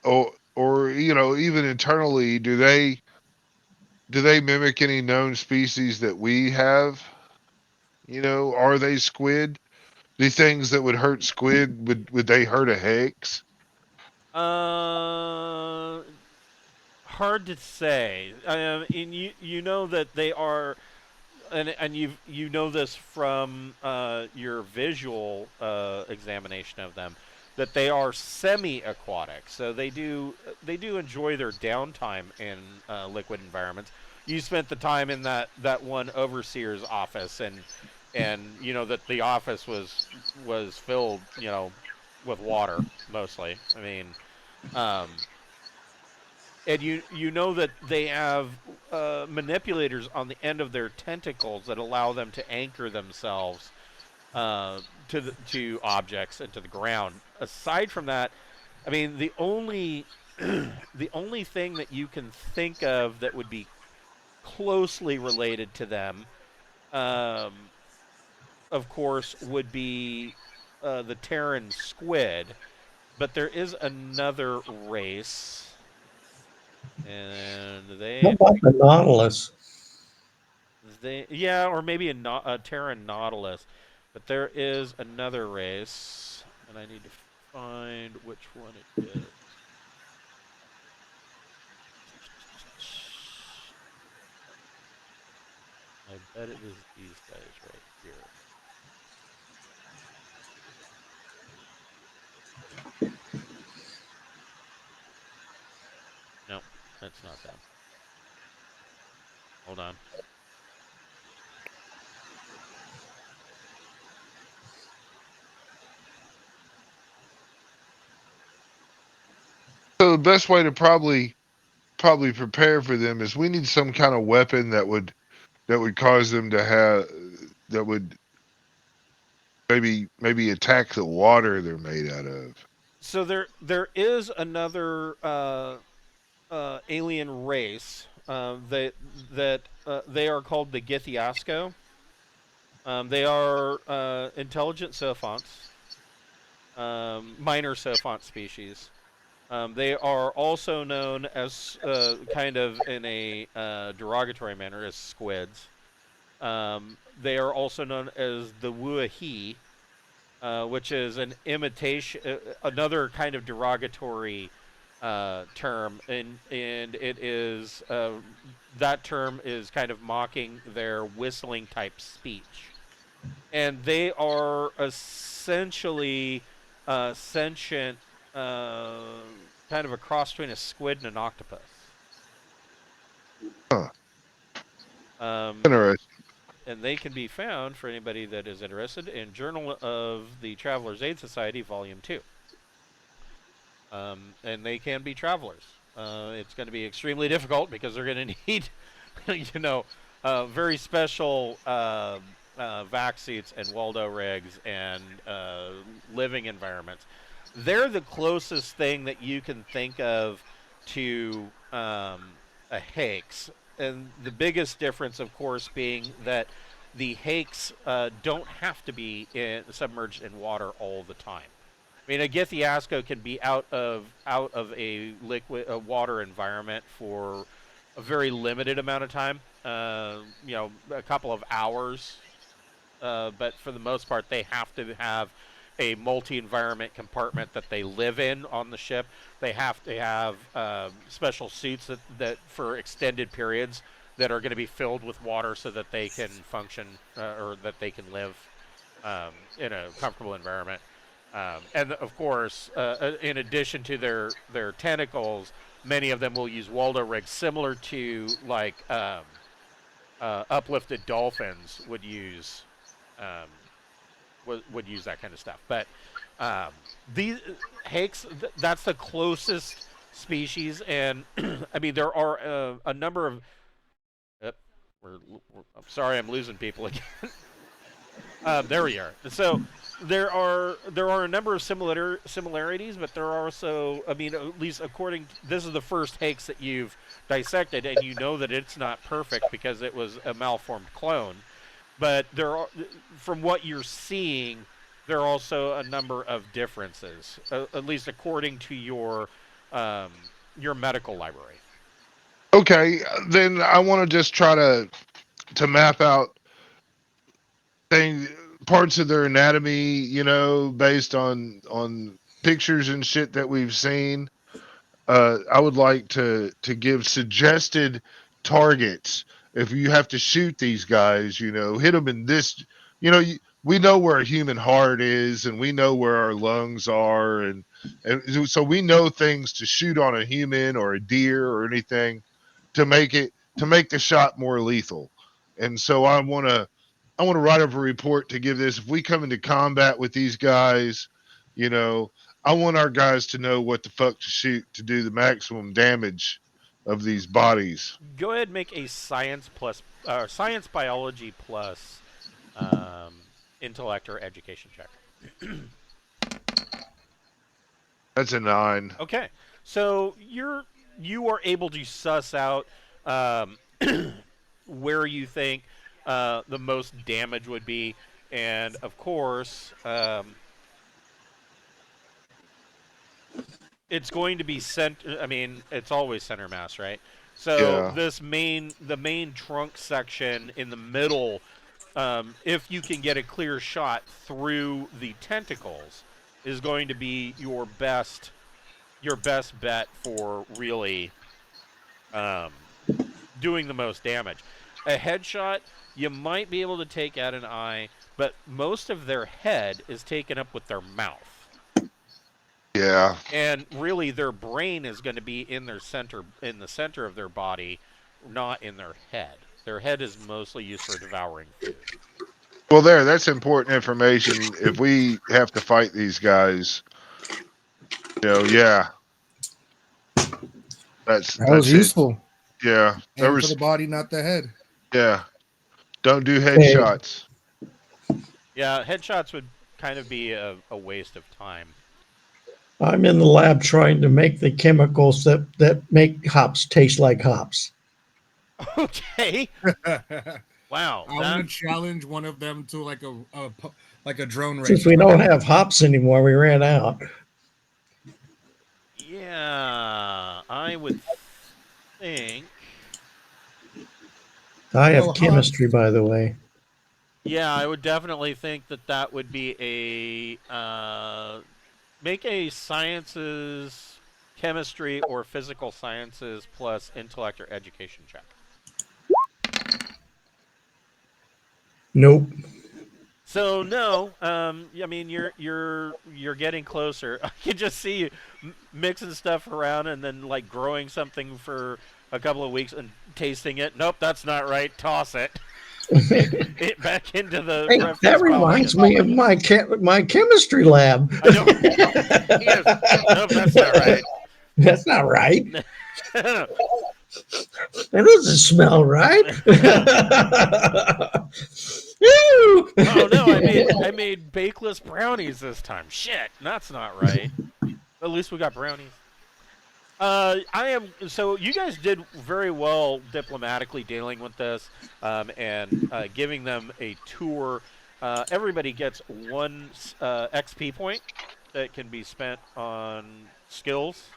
or even internally, do they mimic any known species that we have? Are they squid? The things that would hurt squid would they hurt a hex? Hard to say. And you know that they are, and you know this from your visual examination of them, that they are semi-aquatic. So they do enjoy their downtime in liquid environments. You spent the time in that one overseer's office, and you know that the office was filled, with water mostly. I mean, and you know that they have manipulators on the end of their tentacles that allow them to anchor themselves to objects and to the ground. Aside from that, I mean, the only the only thing that you can think of that would be closely related to them, um, of course, would be the Terran squid. But there is another race, and What about the Nautilus? yeah, or maybe a Terran nautilus. But there is another race, and I need to find which one it is. I bet it is these guys right here. No, that's not them. Hold on. So the best way to probably prepare for them is we need some kind of weapon that would cause them to have that would maybe attack the water they're made out of. So there is another alien race that they are called the Githiasco. They are intelligent sophonts, minor sophont species. They are also known as, kind of in a derogatory manner, as squids. They are also known as the Wuahi, which is an imitation, another kind of derogatory term, and it is that term is kind of mocking their whistling type speech, and they are essentially sentient, kind of a cross between a squid and an octopus. Huh. Um, Interesting. and they can be found, for anybody that is interested, in Journal of the Traveler's Aid Society, Volume 2. And they can be travelers. It's going to be extremely difficult because they're going to need, very special vac suits and Waldo rigs and living environments. They're the closest thing that you can think of to a Hakes. And the biggest difference, of course, being that the Hakes don't have to be submerged in water all the time. I mean, a Githiasco can be out of a liquid, a water environment for a very limited amount of time. A couple of hours. But for the most part, they have to have a multi-environment compartment that they live in on the ship. They have to have special suits that for extended periods that are going to be filled with water so that they can function, or that they can live in a comfortable environment. And of course, in addition to their tentacles, many of them will use Waldo rigs, similar to like uplifted dolphins would use. Would use that kind of stuff. But these Hakes, that's the closest species, and I mean there are a number of. I'm sorry, I'm losing people again. There we are. So there are a number of similarities, but there are also, I mean, at least according this is the first Hakes that you've dissected, and you know that it's not perfect because it was a malformed clone. But there are, from what you're seeing, there are also a number of differences, at least according to your medical library. Okay, then I want to just try to map out parts of their anatomy, based on pictures and shit that we've seen. I would like to give suggested targets. If you have to shoot these guys, hit them in this. We know where a human heart is, and we know where our lungs are, and so we know things to shoot on a human or a deer or anything to make the shot more lethal. And so I want to write up a report to give this. If we come into combat with these guys, I want our guys to know what the fuck to shoot to do the maximum damage of these bodies. Go ahead and make a science biology plus intellect or education check. That's a 9. Okay, so you are able to suss out where you think the most damage would be, and of course, it's going to be I mean, it's always center mass, right? So Yeah. the main trunk section in the middle, if you can get a clear shot through the tentacles, is going to be your best bet for really doing the most damage. A headshot, you might be able to take out an eye, but most of their head is taken up with their mouth. Yeah. And really, their brain is going to be in the center of their body, not in their head. Their head is mostly used for devouring food. Well, that's important information. If we have to fight these guys, yeah. That's was useful. Yeah. There And was for the body, not the head. Yeah. Don't do headshots. Yeah, headshots would kind of be a waste of time. I'm in the lab trying to make the chemicals that make hops taste like hops. Okay. Wow. I want to challenge one of them to like a drone race. Since we don't have hops anymore, we ran out. Yeah, I would think. I have chemistry, by the way. Yeah, I would definitely think that would be make a sciences, chemistry, or physical sciences plus intellect or education check. Nope. So no, I mean you're getting closer. I can just see you mixing stuff around and then like growing something for a couple of weeks and tasting it. Nope, that's not right. Toss it. It back into the. Hey, that reminds me of my chemistry lab. I know. Yes. Nope, that's not right. That's not right. That doesn't smell right. Oh no, I made bakeless brownies this time. Shit, that's not right. At least we got brownies. So you guys did very well diplomatically dealing with this, and giving them a tour. Everybody gets 1 XP point that can be spent on skills.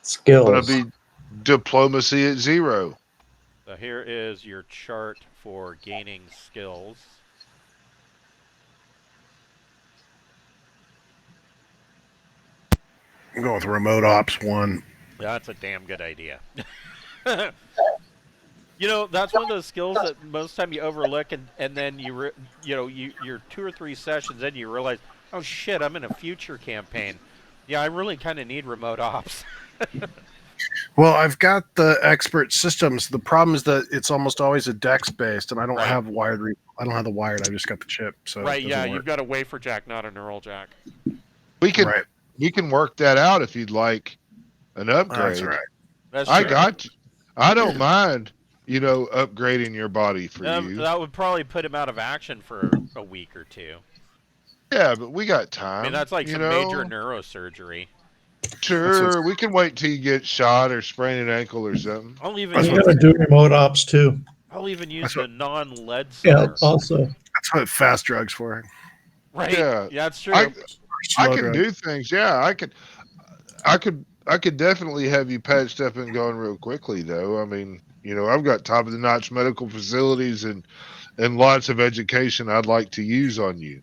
Skills. Gonna be diplomacy at 0. So here is your chart for gaining skills. I'm going with remote ops 1. That's a damn good idea. That's one of those skills that most time you overlook, and then you're 2 or 3 sessions in, you realize, oh shit, I'm in a future campaign. Yeah, I really kind of need remote ops. Well, I've got the expert systems. The problem is that it's almost always a dex based, and I don't have wired. I don't have the wired. I've just got the chip. So right, yeah, you've got a wafer jack, not a neural jack. We can work that out if you'd like an upgrade. That's right. That's I true. got you. I don't mind, upgrading your body for you. That would probably put him out of action for a week or 2. Yeah, but we got time. I mean, that's like some major neurosurgery. Sure, we can wait till you get shot or sprain an ankle or something. I'm I'm gonna do remote ops too. I'll even use the non-lead Yeah, source. also. That's what fast drugs for. Right. Yeah, that's true. I can do things. Yeah, I could definitely have you patched up and going real quickly, though. I mean, I've got top of the notch medical facilities and lots of education I'd like to use on you.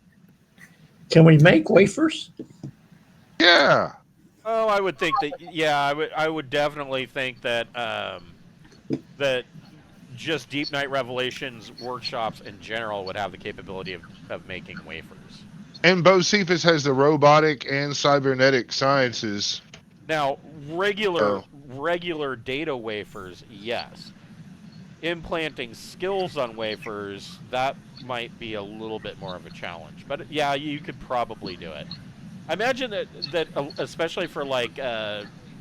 Can we make wafers? Yeah. Oh, I would think that. Yeah, I would definitely think that that just Deepnight Revelations workshops in general would have the capability of making wafers. And Bocephus has the robotic and cybernetic sciences. Now, regular data wafers, yes. Implanting skills on wafers, that might be a little bit more of a challenge. But yeah, you could probably do it. I imagine that especially for like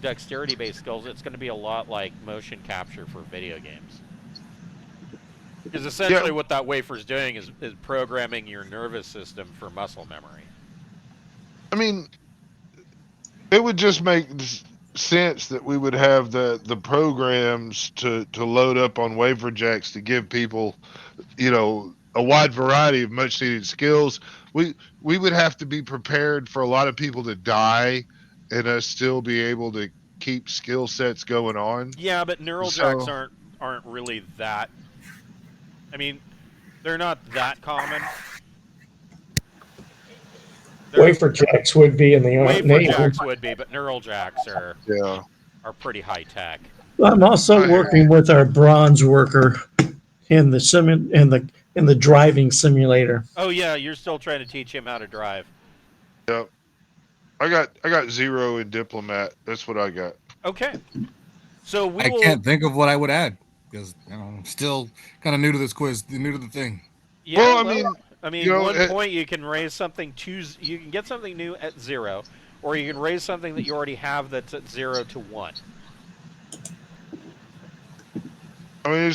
dexterity-based skills, it's going to be a lot like motion capture for video games. Because essentially what that wafer's doing is programming your nervous system for muscle memory. I mean, it would just make sense that we would have the programs to load up on wafer jacks to give people, a wide variety of much needed skills. We would have to be prepared for a lot of people to die and us still be able to keep skill sets going on. Yeah, but neural jacks aren't really that. I mean, they're not that common. Wafer jacks would be in the Wafer jacks would be, but neural jacks are pretty high tech. I'm also working with our bronze worker in the driving simulator. Oh yeah, you're still trying to teach him how to drive. Yep. I got 0 in diplomat. That's what I got. Okay. So I can't think of what I would add because I'm still kind of new to this quiz, new to the thing. Yeah, well, I mean, one point you can raise something you can get something new at 0, or you can raise something that you already have that's at 0 to 1. I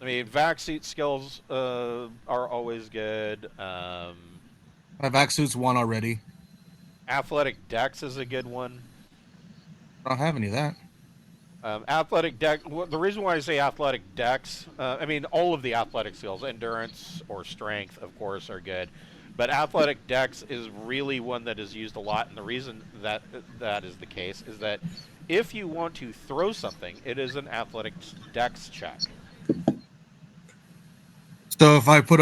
mean, vac suit skills are always good. My vac suit's 1 already. Athletic dex is a good one. I don't have any of that. Athletic dex. The reason why I say athletic dex, I mean, all of the athletic skills, endurance or strength, of course, are good. But athletic dex is really one that is used a lot, and the reason that is the case is that if you want to throw something, it is an athletic dex check. So if I put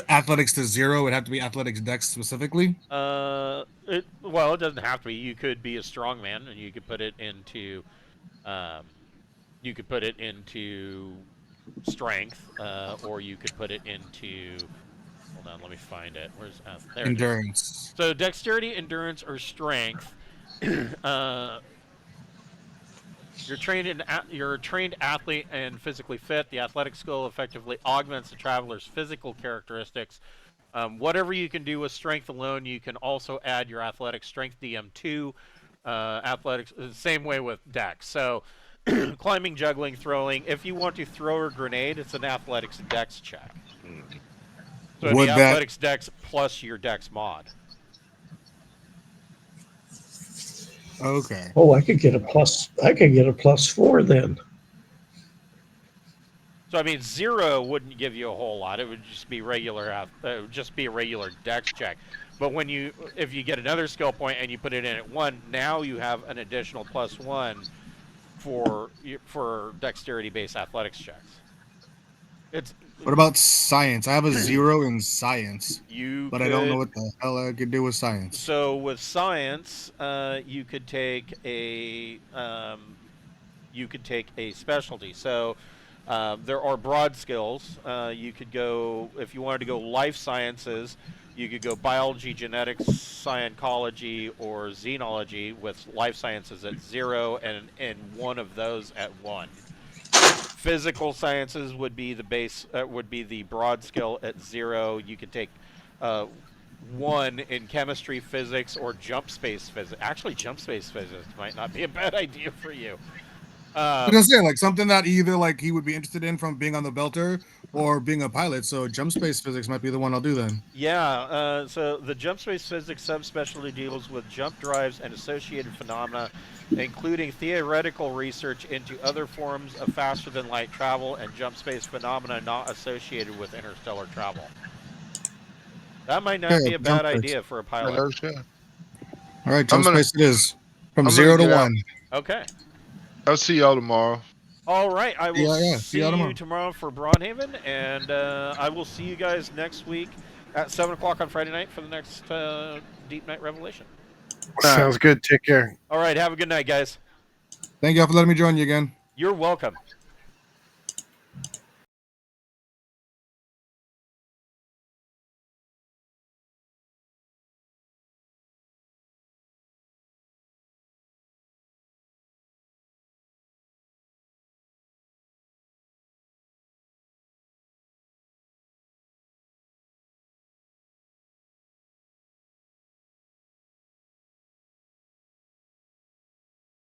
athletics to 0, it'd have to be athletics dex specifically? Well, it doesn't have to be. You could be a strongman, and you could put it into strength, or you could put it into. Hold on, let me find it. Where's there? Endurance. So dexterity, endurance, or strength. You're a trained athlete and physically fit. The athletic skill effectively augments the traveler's physical characteristics. Whatever you can do with strength alone, you can also add your athletic strength DM2. Athletics, same way with dex. So, climbing, juggling, throwing. If you want to throw a grenade, it's an athletics dex check. So it'd be athletics dex plus your dex mod. Okay. Oh, I could get a +4 then. So I mean, 0 wouldn't give you a whole lot. It would just be regular. It would just be a regular dex check. But if you get another skill point and you put it in at 1, now you have an additional +1 for dexterity-based athletics checks. What about science? I have a 0 in science, but I don't know what the hell I could do with science. So with science, you could take a specialty. So there are broad skills. You could go, if you wanted to go life sciences, you could go biology, genetics, scientology, or xenology with life sciences at 0 and one of those at 1. Physical sciences would be the base, would be the broad skill at 0. You could take 1 in chemistry, physics, or jump space physics. Actually, jump space physics might not be a bad idea for you. I was gonna say, like, something that either like he would be interested in from being on the belter or being a pilot. So jump space physics might be the one I'll do then. Yeah. So the jump space physics subspecialty deals with jump drives and associated phenomena, including theoretical research into other forms of faster than light travel and jump space phenomena not associated with interstellar travel. That might not be a bad idea for a pilot. All right, jump space it is from 0 to 1. Okay. I'll see y'all tomorrow. All right, I will see you tomorrow for Broadhaven, and I will see you guys next week at 7 o'clock on Friday night for the next Deepnight Revelation. Sounds good. Take care. All right, have a good night, guys. Thank y'all for letting me join you again. You're welcome.